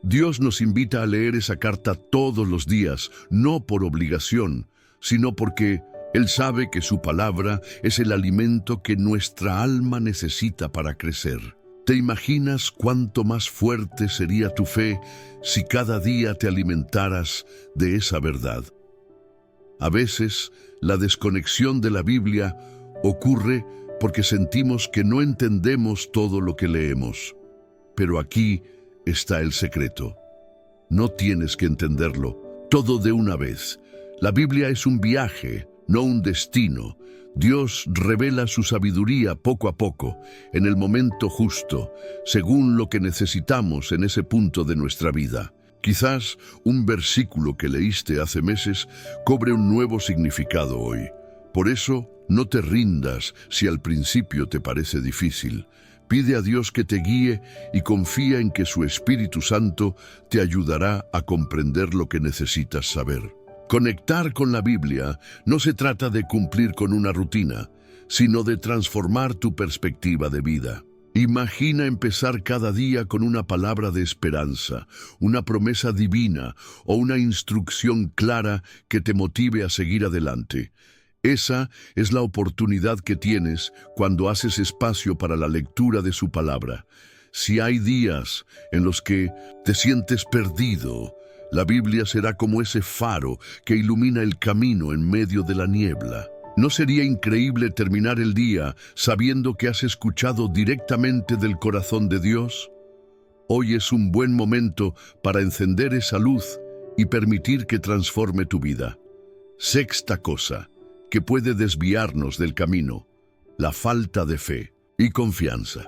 Dios nos invita a leer esa carta todos los días, no por obligación, sino porque Él sabe que su palabra es el alimento que nuestra alma necesita para crecer. ¿Te imaginas cuánto más fuerte sería tu fe si cada día te alimentaras de esa verdad? A veces, la desconexión de la Biblia ocurre porque sentimos que no entendemos todo lo que leemos. Pero aquí está el secreto. No tienes que entenderlo todo de una vez. La Biblia es un viaje, no un destino. Dios revela su sabiduría poco a poco, en el momento justo, según lo que necesitamos en ese punto de nuestra vida. Quizás un versículo que leíste hace meses cobre un nuevo significado hoy. Por eso, no te rindas si al principio te parece difícil. Pide a Dios que te guíe y confía en que su Espíritu Santo te ayudará a comprender lo que necesitas saber. Conectar con la Biblia no se trata de cumplir con una rutina, sino de transformar tu perspectiva de vida. Imagina empezar cada día con una palabra de esperanza, una promesa divina o una instrucción clara que te motive a seguir adelante. Esa es la oportunidad que tienes cuando haces espacio para la lectura de su palabra. Si hay días en los que te sientes perdido, la Biblia será como ese faro que ilumina el camino en medio de la niebla. ¿No sería increíble terminar el día sabiendo que has escuchado directamente del corazón de Dios? Hoy es un buen momento para encender esa luz y permitir que transforme tu vida. Sexta cosa que puede desviarnos del camino: la falta de fe y confianza.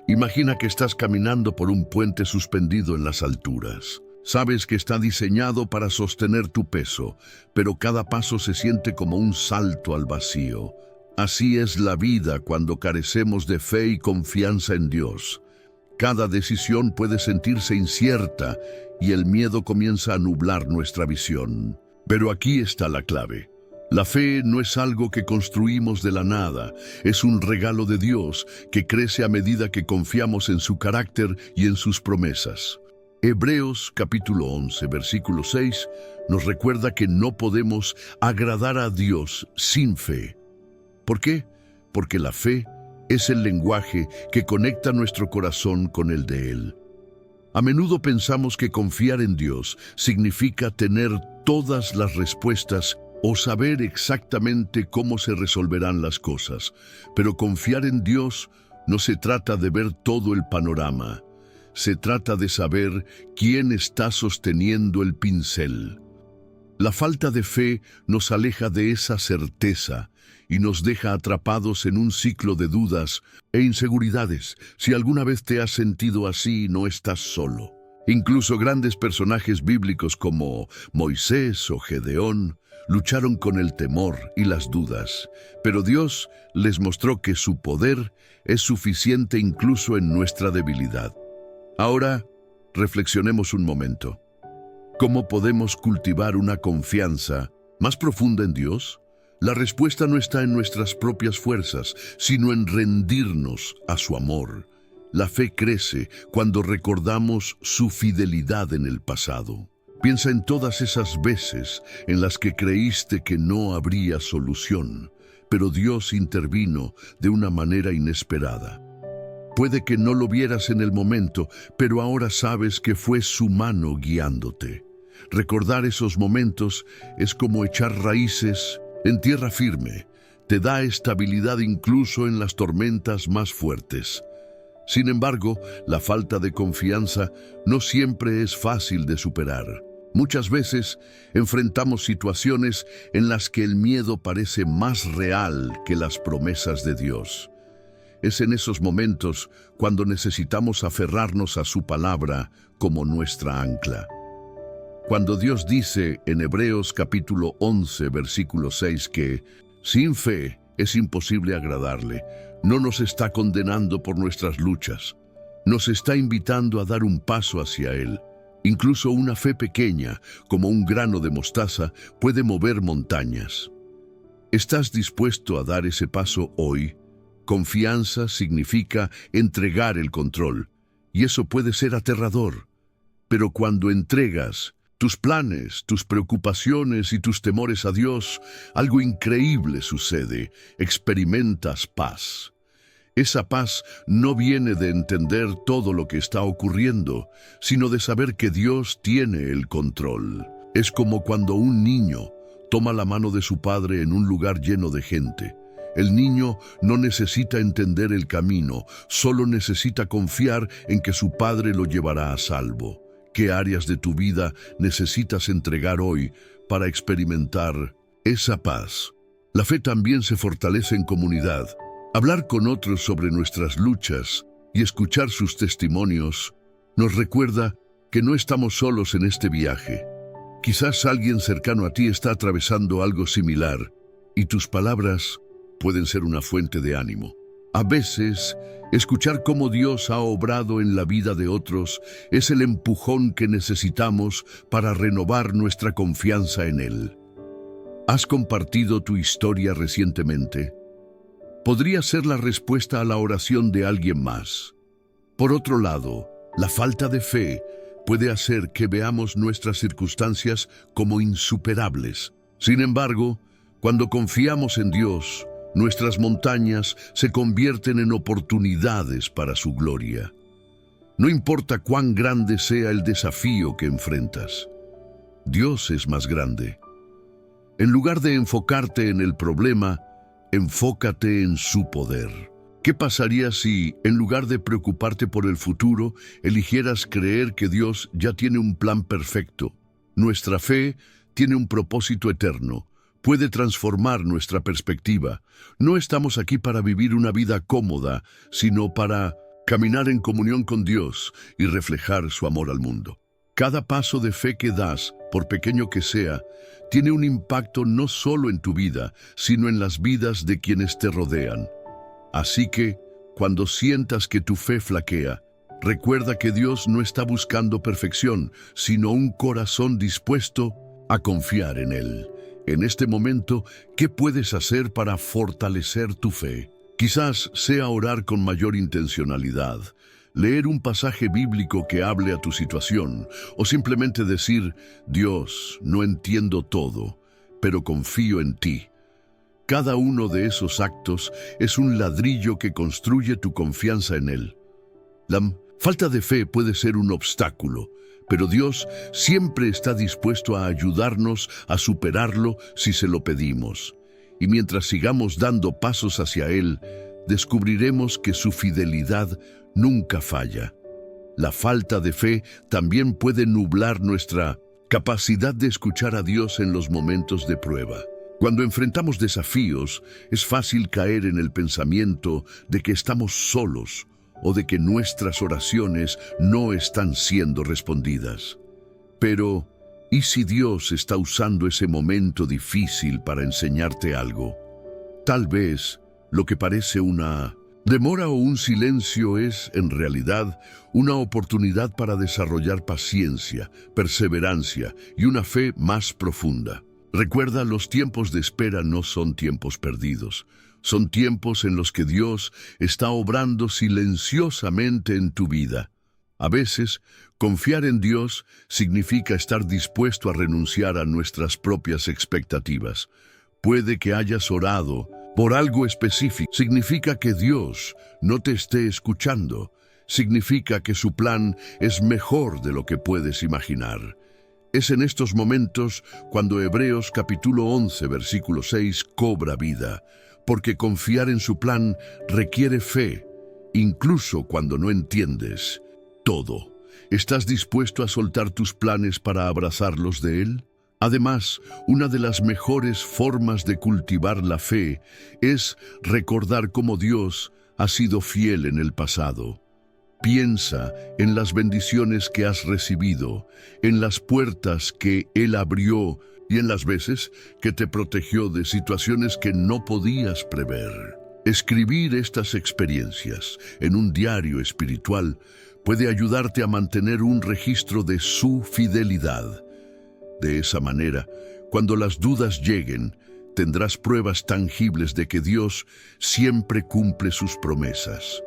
Imagina que estás caminando por un puente suspendido en las alturas. Sabes que está diseñado para sostener tu peso, pero cada paso se siente como un salto al vacío. Así es la vida cuando carecemos de fe y confianza en Dios. Cada decisión puede sentirse incierta y el miedo comienza a nublar nuestra visión. Pero aquí está la clave. La fe no es algo que construimos de la nada, es un regalo de Dios que crece a medida que confiamos en su carácter y en sus promesas. Hebreos capítulo 11, versículo 6 nos recuerda que no podemos agradar a Dios sin fe. ¿Por qué? Porque la fe es el lenguaje que conecta nuestro corazón con el de Él. A menudo pensamos que confiar en Dios significa tener todas las respuestas o saber exactamente cómo se resolverán las cosas. Pero confiar en Dios no se trata de ver todo el panorama. Se trata de saber quién está sosteniendo el pincel. La falta de fe nos aleja de esa certeza y nos deja atrapados en un ciclo de dudas e inseguridades. Si alguna vez te has sentido así, no estás solo. Incluso grandes personajes bíblicos como Moisés o Gedeón lucharon con el temor y las dudas, pero Dios les mostró que su poder es suficiente incluso en nuestra debilidad. Ahora, reflexionemos un momento. ¿Cómo podemos cultivar una confianza más profunda en Dios? La respuesta no está en nuestras propias fuerzas, sino en rendirnos a su amor. La fe crece cuando recordamos su fidelidad en el pasado. Piensa en todas esas veces en las que creíste que no habría solución, pero Dios intervino de una manera inesperada. Puede que no lo vieras en el momento, pero ahora sabes que fue su mano guiándote. Recordar esos momentos es como echar raíces en tierra firme. Te da estabilidad incluso en las tormentas más fuertes. Sin embargo, la falta de confianza no siempre es fácil de superar. Muchas veces enfrentamos situaciones en las que el miedo parece más real que las promesas de Dios. Es en esos momentos cuando necesitamos aferrarnos a su palabra como nuestra ancla. Cuando Dios dice en Hebreos capítulo 11, versículo 6 que sin fe es imposible agradarle, no nos está condenando por nuestras luchas. Nos está invitando a dar un paso hacia Él. Incluso una fe pequeña, como un grano de mostaza, puede mover montañas. ¿Estás dispuesto a dar ese paso hoy? Confianza significa entregar el control, y eso puede ser aterrador. Pero cuando entregas tus planes, tus preocupaciones y tus temores a Dios, algo increíble sucede. Experimentas paz. Esa paz no viene de entender todo lo que está ocurriendo, sino de saber que Dios tiene el control. Es como cuando un niño toma la mano de su padre en un lugar lleno de gente. El niño no necesita entender el camino, solo necesita confiar en que su padre lo llevará a salvo. ¿Qué áreas de tu vida necesitas entregar hoy para experimentar esa paz? La fe también se fortalece en comunidad. Hablar con otros sobre nuestras luchas y escuchar sus testimonios nos recuerda que no estamos solos en este viaje. Quizás alguien cercano a ti está atravesando algo similar y tus palabras pueden ser una fuente de ánimo. A veces, escuchar cómo Dios ha obrado en la vida de otros es el empujón que necesitamos para renovar nuestra confianza en Él. ¿Has compartido tu historia recientemente? Podría ser la respuesta a la oración de alguien más. Por otro lado, la falta de fe puede hacer que veamos nuestras circunstancias como insuperables. Sin embargo, cuando confiamos en Dios, nuestras montañas se convierten en oportunidades para su gloria. No importa cuán grande sea el desafío que enfrentas, Dios es más grande. En lugar de enfocarte en el problema, enfócate en su poder. ¿Qué pasaría si, en lugar de preocuparte por el futuro, eligieras creer que Dios ya tiene un plan perfecto? Nuestra fe tiene un propósito eterno. Puede transformar nuestra perspectiva. No estamos aquí para vivir una vida cómoda, sino para caminar en comunión con Dios y reflejar su amor al mundo. Cada paso de fe que das, por pequeño que sea, tiene un impacto no solo en tu vida, sino en las vidas de quienes te rodean. Así que, cuando sientas que tu fe flaquea, recuerda que Dios no está buscando perfección, sino un corazón dispuesto a confiar en Él. En este momento, ¿qué puedes hacer para fortalecer tu fe? Quizás sea orar con mayor intencionalidad, leer un pasaje bíblico que hable a tu situación, o simplemente decir, Dios, no entiendo todo, pero confío en ti. Cada uno de esos actos es un ladrillo que construye tu confianza en Él. La falta de fe puede ser un obstáculo, pero Dios siempre está dispuesto a ayudarnos a superarlo si se lo pedimos. Y mientras sigamos dando pasos hacia Él, descubriremos que su fidelidad nunca falla. La falta de fe también puede nublar nuestra capacidad de escuchar a Dios en los momentos de prueba. Cuando enfrentamos desafíos, es fácil caer en el pensamiento de que estamos solos o de que nuestras oraciones no están siendo respondidas. Pero, ¿y si Dios está usando ese momento difícil para enseñarte algo? Tal vez lo que parece una demora o un silencio es, en realidad, una oportunidad para desarrollar paciencia, perseverancia y una fe más profunda. Recuerda, los tiempos de espera no son tiempos perdidos. Son tiempos en los que Dios está obrando silenciosamente en tu vida. A veces, confiar en Dios significa estar dispuesto a renunciar a nuestras propias expectativas. Puede que hayas orado por algo específico. Significa que Dios no te esté escuchando. Significa que su plan es mejor de lo que puedes imaginar. Es en estos momentos cuando Hebreos capítulo 11, versículo 6 cobra vida, porque confiar en su plan requiere fe, incluso cuando no entiendes todo. ¿Estás dispuesto a soltar tus planes para abrazar los de Él? Además, una de las mejores formas de cultivar la fe es recordar cómo Dios ha sido fiel en el pasado. Piensa en las bendiciones que has recibido, en las puertas que Él abrió y en las veces que te protegió de situaciones que no podías prever. Escribir estas experiencias en un diario espiritual puede ayudarte a mantener un registro de su fidelidad. De esa manera, cuando las dudas lleguen, tendrás pruebas tangibles de que Dios siempre cumple sus promesas.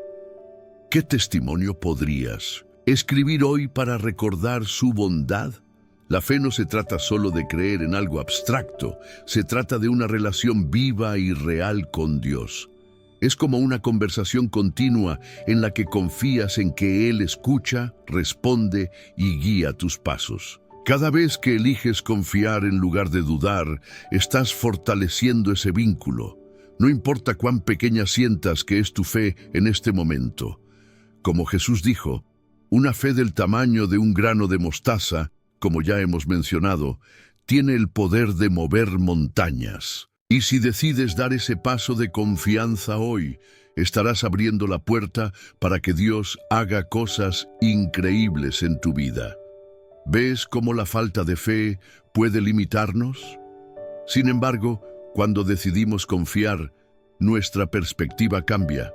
¿Qué testimonio podrías escribir hoy para recordar su bondad? La fe no se trata solo de creer en algo abstracto, se trata de una relación viva y real con Dios. Es como una conversación continua en la que confías en que Él escucha, responde y guía tus pasos. Cada vez que eliges confiar en lugar de dudar, estás fortaleciendo ese vínculo. No importa cuán pequeña sientas que es tu fe en este momento. Como Jesús dijo, una fe del tamaño de un grano de mostaza, como ya hemos mencionado, tiene el poder de mover montañas. Y si decides dar ese paso de confianza hoy, estarás abriendo la puerta para que Dios haga cosas increíbles en tu vida. ¿Ves cómo la falta de fe puede limitarnos? Sin embargo, cuando decidimos confiar, nuestra perspectiva cambia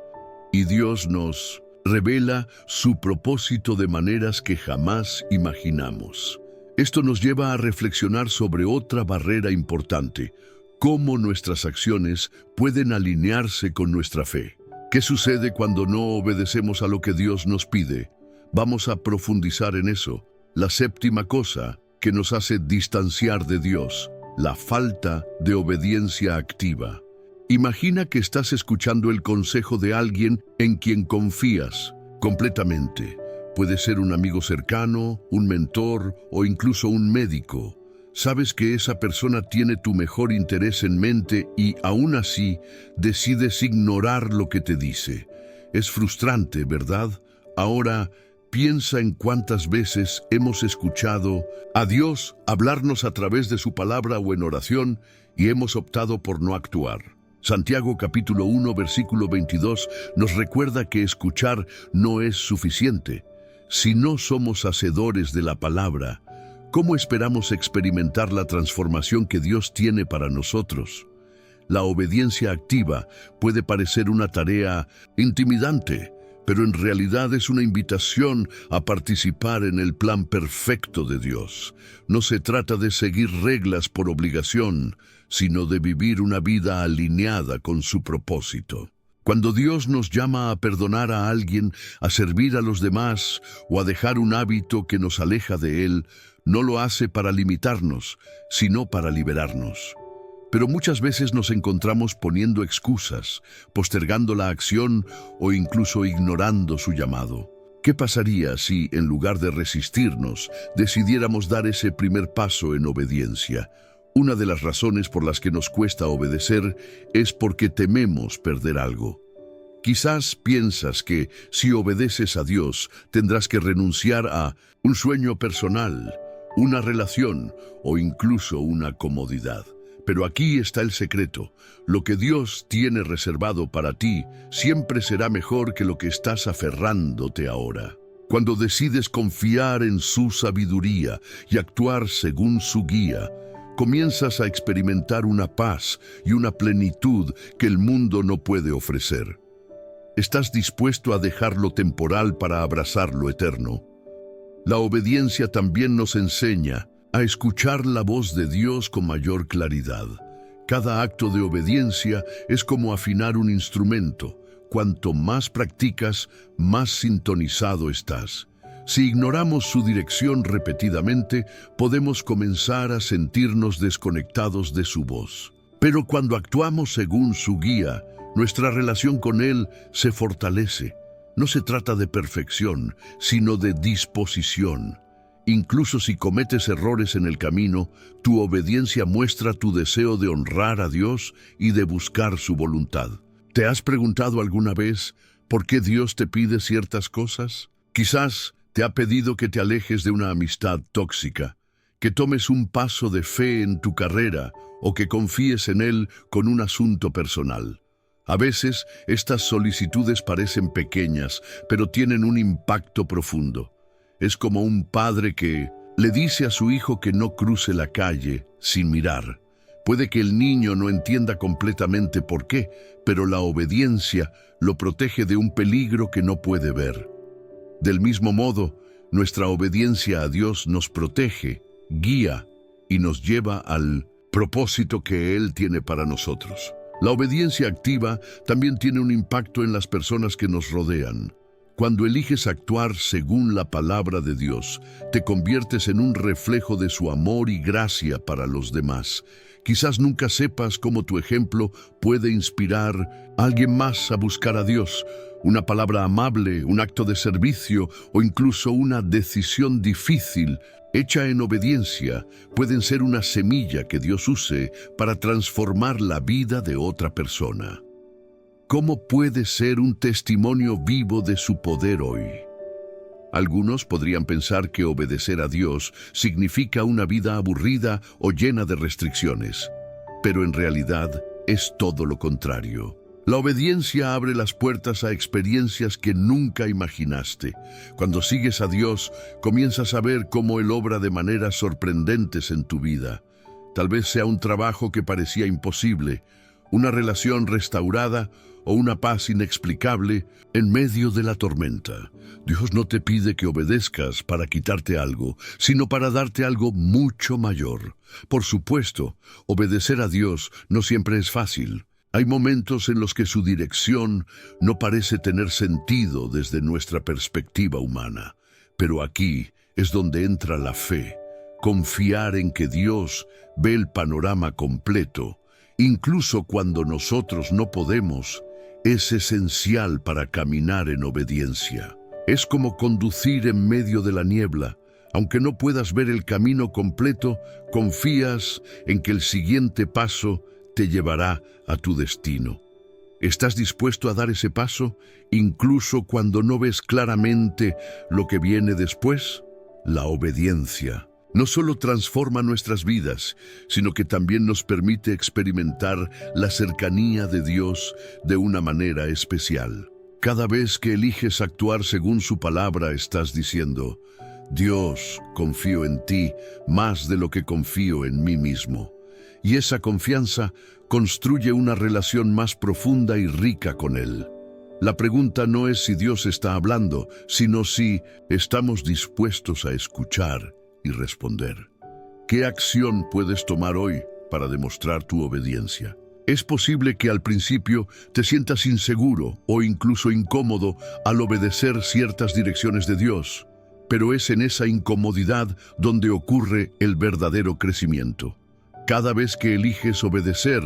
y Dios nos revela su propósito de maneras que jamás imaginamos. Esto nos lleva a reflexionar sobre otra barrera importante: cómo nuestras acciones pueden alinearse con nuestra fe. ¿Qué sucede cuando no obedecemos a lo que Dios nos pide? Vamos a profundizar en eso. La séptima cosa que nos hace distanciar de Dios: la falta de obediencia activa. Imagina que estás escuchando el consejo de alguien en quien confías completamente. Puede ser un amigo cercano, un mentor o incluso un médico. Sabes que esa persona tiene tu mejor interés en mente y aún así decides ignorar lo que te dice. Es frustrante, ¿verdad? Ahora, piensa en cuántas veces hemos escuchado a Dios hablarnos a través de su palabra o en oración y hemos optado por no actuar. Santiago capítulo 1, versículo 22 nos recuerda que escuchar no es suficiente. Si no somos hacedores de la palabra, ¿cómo esperamos experimentar la transformación que Dios tiene para nosotros? La obediencia activa puede parecer una tarea intimidante, pero en realidad es una invitación a participar en el plan perfecto de Dios. No se trata de seguir reglas por obligación, sino de vivir una vida alineada con su propósito. Cuando Dios nos llama a perdonar a alguien, a servir a los demás o a dejar un hábito que nos aleja de Él, no lo hace para limitarnos, sino para liberarnos. Pero muchas veces nos encontramos poniendo excusas, postergando la acción o incluso ignorando su llamado. ¿Qué pasaría si, en lugar de resistirnos, decidiéramos dar ese primer paso en obediencia? Una de las razones por las que nos cuesta obedecer es porque tememos perder algo. Quizás piensas que si obedeces a Dios tendrás que renunciar a un sueño personal, una relación o incluso una comodidad. Pero aquí está el secreto. Lo que Dios tiene reservado para ti siempre será mejor que lo que estás aferrándote ahora. Cuando decides confiar en su sabiduría y actuar según su guía, comienzas a experimentar una paz y una plenitud que el mundo no puede ofrecer. ¿Estás dispuesto a dejar lo temporal para abrazar lo eterno? La obediencia también nos enseña a escuchar la voz de Dios con mayor claridad. Cada acto de obediencia es como afinar un instrumento. Cuanto más practicas, más sintonizado estás. Si ignoramos su dirección repetidamente, podemos comenzar a sentirnos desconectados de su voz. Pero cuando actuamos según su guía, nuestra relación con Él se fortalece. No se trata de perfección, sino de disposición. Incluso si cometes errores en el camino, tu obediencia muestra tu deseo de honrar a Dios y de buscar su voluntad. ¿Te has preguntado alguna vez por qué Dios te pide ciertas cosas? Quizás te ha pedido que te alejes de una amistad tóxica, que tomes un paso de fe en tu carrera o que confíes en Él con un asunto personal. A veces, estas solicitudes parecen pequeñas, pero tienen un impacto profundo. Es como un padre que le dice a su hijo que no cruce la calle sin mirar. Puede que el niño no entienda completamente por qué, pero la obediencia lo protege de un peligro que no puede ver. Del mismo modo, nuestra obediencia a Dios nos protege, guía y nos lleva al propósito que Él tiene para nosotros. La obediencia activa también tiene un impacto en las personas que nos rodean. Cuando eliges actuar según la palabra de Dios, te conviertes en un reflejo de su amor y gracia para los demás. Quizás nunca sepas cómo tu ejemplo puede inspirar a alguien más a buscar a Dios. Una palabra amable, un acto de servicio o incluso una decisión difícil hecha en obediencia pueden ser una semilla que Dios use para transformar la vida de otra persona. ¿Cómo puede ser un testimonio vivo de su poder hoy? Algunos podrían pensar que obedecer a Dios significa una vida aburrida o llena de restricciones, pero en realidad es todo lo contrario. La obediencia abre las puertas a experiencias que nunca imaginaste. Cuando sigues a Dios, comienzas a ver cómo Él obra de maneras sorprendentes en tu vida. Tal vez sea un trabajo que parecía imposible, una relación restaurada o una paz inexplicable en medio de la tormenta. Dios no te pide que obedezcas para quitarte algo, sino para darte algo mucho mayor. Por supuesto, obedecer a Dios no siempre es fácil. Hay momentos en los que su dirección no parece tener sentido desde nuestra perspectiva humana. Pero aquí es donde entra la fe, confiar en que Dios ve el panorama completo. Incluso cuando nosotros no podemos, es esencial para caminar en obediencia. Es como conducir en medio de la niebla. Aunque no puedas ver el camino completo, confías en que el siguiente paso te llevará a tu destino. ¿Estás dispuesto a dar ese paso, incluso cuando no ves claramente lo que viene después? La obediencia no solo transforma nuestras vidas, sino que también nos permite experimentar la cercanía de Dios de una manera especial. Cada vez que eliges actuar según su palabra, estás diciendo: Dios, confío en ti más de lo que confío en mí mismo. Y esa confianza construye una relación más profunda y rica con Él. La pregunta no es si Dios está hablando, sino si estamos dispuestos a escuchar y responder. ¿Qué acción puedes tomar hoy para demostrar tu obediencia? Es posible que al principio te sientas inseguro o incluso incómodo al obedecer ciertas direcciones de Dios, pero es en esa incomodidad donde ocurre el verdadero crecimiento. Cada vez que eliges obedecer,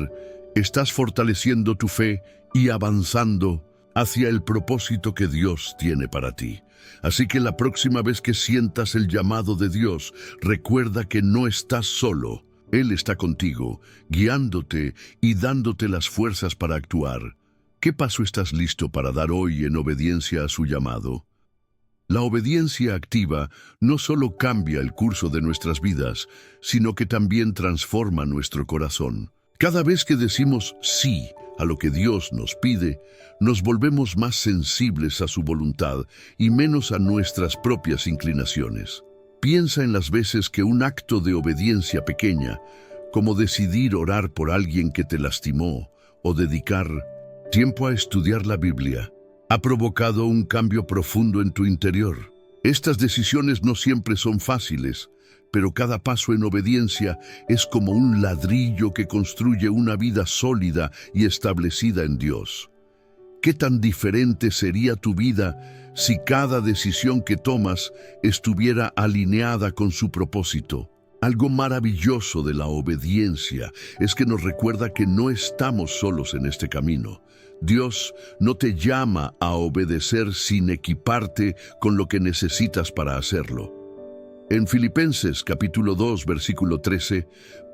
estás fortaleciendo tu fe y avanzando hacia el propósito que Dios tiene para ti. Así que la próxima vez que sientas el llamado de Dios, recuerda que no estás solo. Él está contigo, guiándote y dándote las fuerzas para actuar. ¿Qué paso estás listo para dar hoy en obediencia a su llamado? La obediencia activa no solo cambia el curso de nuestras vidas, sino que también transforma nuestro corazón. Cada vez que decimos sí a lo que Dios nos pide, nos volvemos más sensibles a su voluntad y menos a nuestras propias inclinaciones. Piensa en las veces que un acto de obediencia pequeña, como decidir orar por alguien que te lastimó o dedicar tiempo a estudiar la Biblia, ha provocado un cambio profundo en tu interior. Estas decisiones no siempre son fáciles, pero cada paso en obediencia es como un ladrillo que construye una vida sólida y establecida en Dios. ¿Qué tan diferente sería tu vida si cada decisión que tomas estuviera alineada con su propósito? Algo maravilloso de la obediencia es que nos recuerda que no estamos solos en este camino. Dios no te llama a obedecer sin equiparte con lo que necesitas para hacerlo. En Filipenses capítulo 2, versículo 13,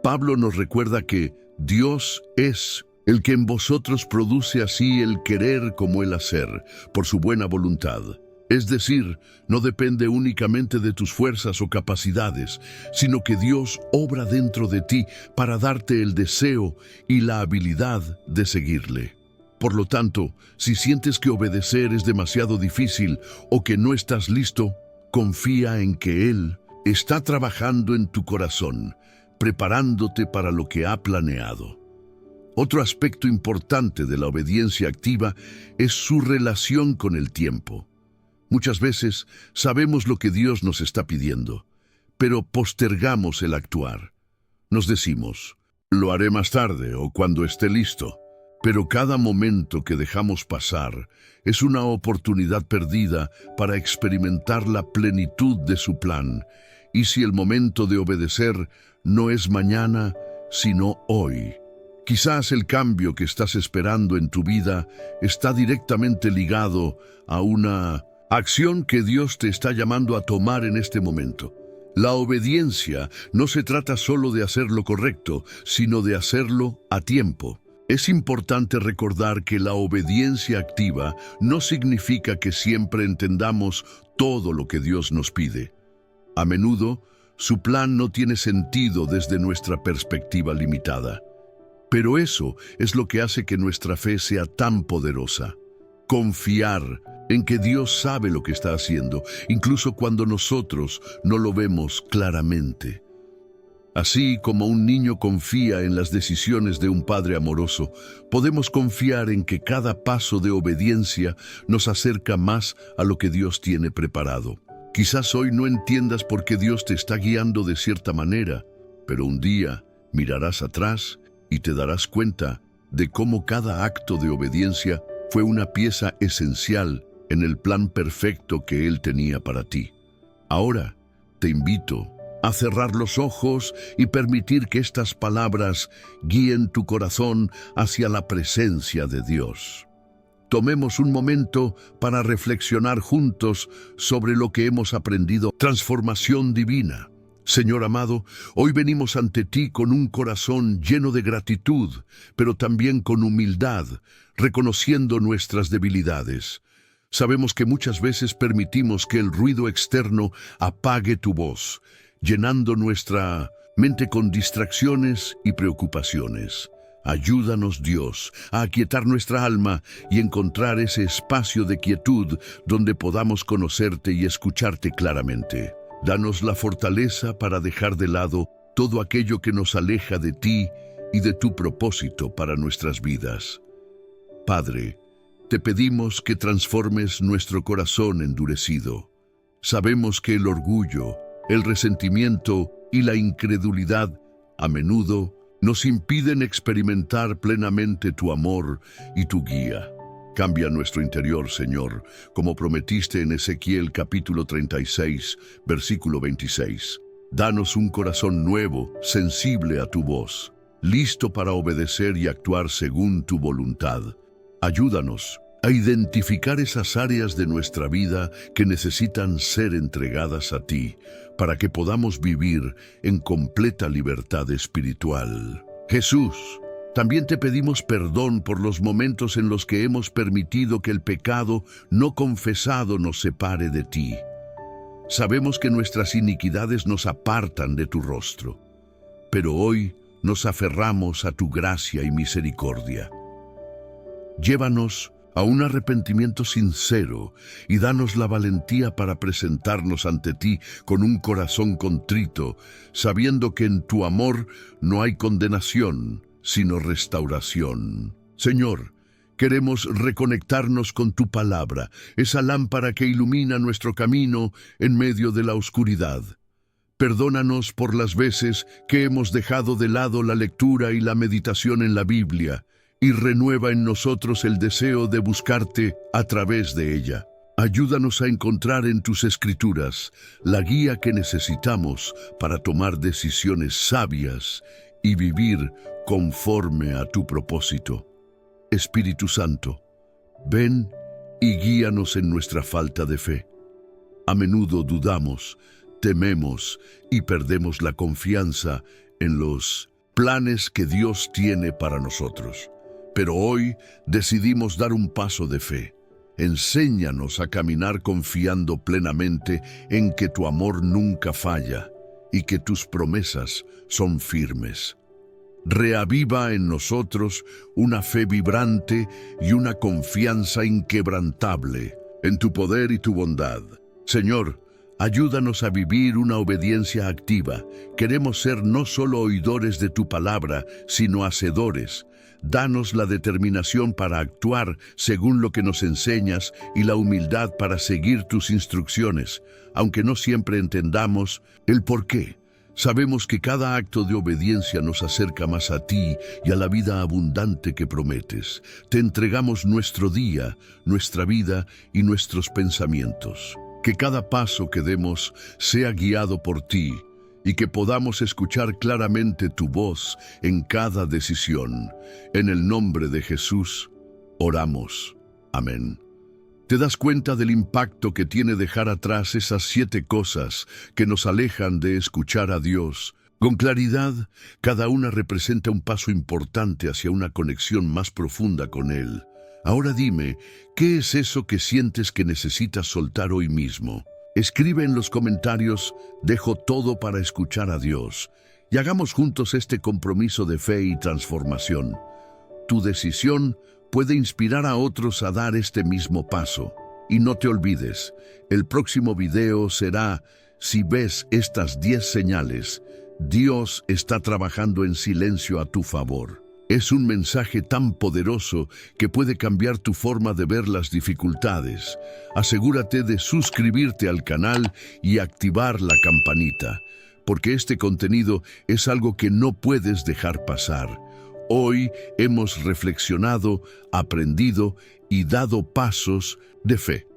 Pablo nos recuerda que Dios es el que en vosotros produce así el querer como el hacer, por su buena voluntad. Es decir, no depende únicamente de tus fuerzas o capacidades, sino que Dios obra dentro de ti para darte el deseo y la habilidad de seguirle. Por lo tanto, si sientes que obedecer es demasiado difícil o que no estás listo, confía en que Él está trabajando en tu corazón, preparándote para lo que ha planeado. Otro aspecto importante de la obediencia activa es su relación con el tiempo. Muchas veces sabemos lo que Dios nos está pidiendo, pero postergamos el actuar. Nos decimos: lo haré más tarde o cuando esté listo. Pero cada momento que dejamos pasar es una oportunidad perdida para experimentar la plenitud de su plan. Y si el momento de obedecer no es mañana, sino hoy. Quizás el cambio que estás esperando en tu vida está directamente ligado a una acción que Dios te está llamando a tomar en este momento. La obediencia no se trata solo de hacer lo correcto, sino de hacerlo a tiempo. Es importante recordar que la obediencia activa no significa que siempre entendamos todo lo que Dios nos pide. A menudo, su plan no tiene sentido desde nuestra perspectiva limitada. Pero eso es lo que hace que nuestra fe sea tan poderosa. Confiar en que Dios sabe lo que está haciendo, incluso cuando nosotros no lo vemos claramente. Así como un niño confía en las decisiones de un padre amoroso, podemos confiar en que cada paso de obediencia nos acerca más a lo que Dios tiene preparado. Quizás hoy no entiendas por qué Dios te está guiando de cierta manera, pero un día mirarás atrás y te darás cuenta de cómo cada acto de obediencia fue una pieza esencial en el plan perfecto que Él tenía para ti. Ahora te invito a cerrar los ojos y permitir que estas palabras guíen tu corazón hacia la presencia de Dios. tomemos un momento para reflexionar juntos sobre lo que hemos aprendido. Transformación divina. Señor amado, hoy venimos ante ti con un corazón lleno de gratitud, pero también con humildad, reconociendo nuestras debilidades. Sabemos que muchas veces permitimos que el ruido externo apague tu voz, llenando nuestra mente con distracciones y preocupaciones. Ayúdanos, Dios, a aquietar nuestra alma y encontrar ese espacio de quietud donde podamos conocerte y escucharte claramente. Danos la fortaleza para dejar de lado todo aquello que nos aleja de ti y de tu propósito para nuestras vidas. Padre, te pedimos que transformes nuestro corazón endurecido. Sabemos que el orgullo, el resentimiento y la incredulidad a menudo nos impiden experimentar plenamente tu amor y tu guía. Cambia nuestro interior, Señor, como prometiste en Ezequiel capítulo 36, versículo 26. Danos un corazón nuevo, sensible a tu voz, listo para obedecer y actuar según tu voluntad. Ayúdanos a identificar esas áreas de nuestra vida que necesitan ser entregadas a ti, para que podamos vivir en completa libertad espiritual. Jesús, también te pedimos perdón por los momentos en los que hemos permitido que el pecado no confesado nos separe de ti. Sabemos que nuestras iniquidades nos apartan de tu rostro, pero hoy nos aferramos a tu gracia y misericordia. Llévanos a un arrepentimiento sincero y danos la valentía para presentarnos ante ti con un corazón contrito, sabiendo que en tu amor no hay condenación, sino restauración. Señor, queremos reconectarnos con tu palabra, esa lámpara que ilumina nuestro camino en medio de la oscuridad. Perdónanos por las veces que hemos dejado de lado la lectura y la meditación en la Biblia, y renueva en nosotros el deseo de buscarte a través de ella. Ayúdanos a encontrar en tus escrituras la guía que necesitamos para tomar decisiones sabias y vivir conforme a tu propósito. Espíritu Santo, ven y guíanos en nuestra falta de fe. A menudo dudamos, tememos y perdemos la confianza en los planes que Dios tiene para nosotros. Pero hoy decidimos dar un paso de fe. Enséñanos a caminar confiando plenamente en que tu amor nunca falla y que tus promesas son firmes. Reaviva en nosotros una fe vibrante y una confianza inquebrantable en tu poder y tu bondad. Señor, ayúdanos a vivir una obediencia activa. Queremos ser no solo oidores de tu palabra, sino hacedores. Danos la determinación para actuar según lo que nos enseñas y la humildad para seguir tus instrucciones, aunque no siempre entendamos el por qué. Sabemos que cada acto de obediencia nos acerca más a ti y a la vida abundante que prometes. Te entregamos nuestro día, nuestra vida y nuestros pensamientos. Que cada paso que demos sea guiado por ti y que podamos escuchar claramente tu voz en cada decisión. En el nombre de Jesús, oramos. Amén. ¿Te das cuenta del impacto que tiene dejar atrás esas 7 cosas que nos alejan de escuchar a Dios? Con claridad, cada una representa un paso importante hacia una conexión más profunda con Él. Ahora dime, ¿qué es eso que sientes que necesitas soltar hoy mismo? Escribe en los comentarios, dejo todo para escuchar a Dios. Y hagamos juntos este compromiso de fe y transformación. Tu decisión puede inspirar a otros a dar este mismo paso. Y no te olvides, el próximo video será, si ves estas 10 señales, Dios está trabajando en silencio a tu favor. Es un mensaje tan poderoso que puede cambiar tu forma de ver las dificultades. Asegúrate de suscribirte al canal y activar la campanita, porque este contenido es algo que no puedes dejar pasar. Hoy hemos reflexionado, aprendido y dado pasos de fe.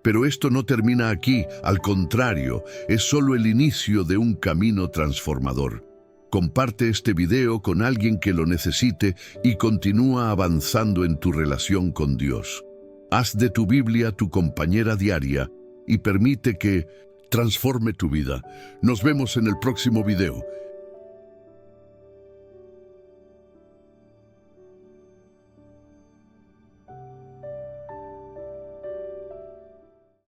Pero esto no termina aquí, al contrario, es solo el inicio de un camino transformador. Comparte este video con alguien que lo necesite y continúa avanzando en tu relación con Dios. Haz de tu Biblia tu compañera diaria y permite que transforme tu vida. Nos vemos en el próximo video.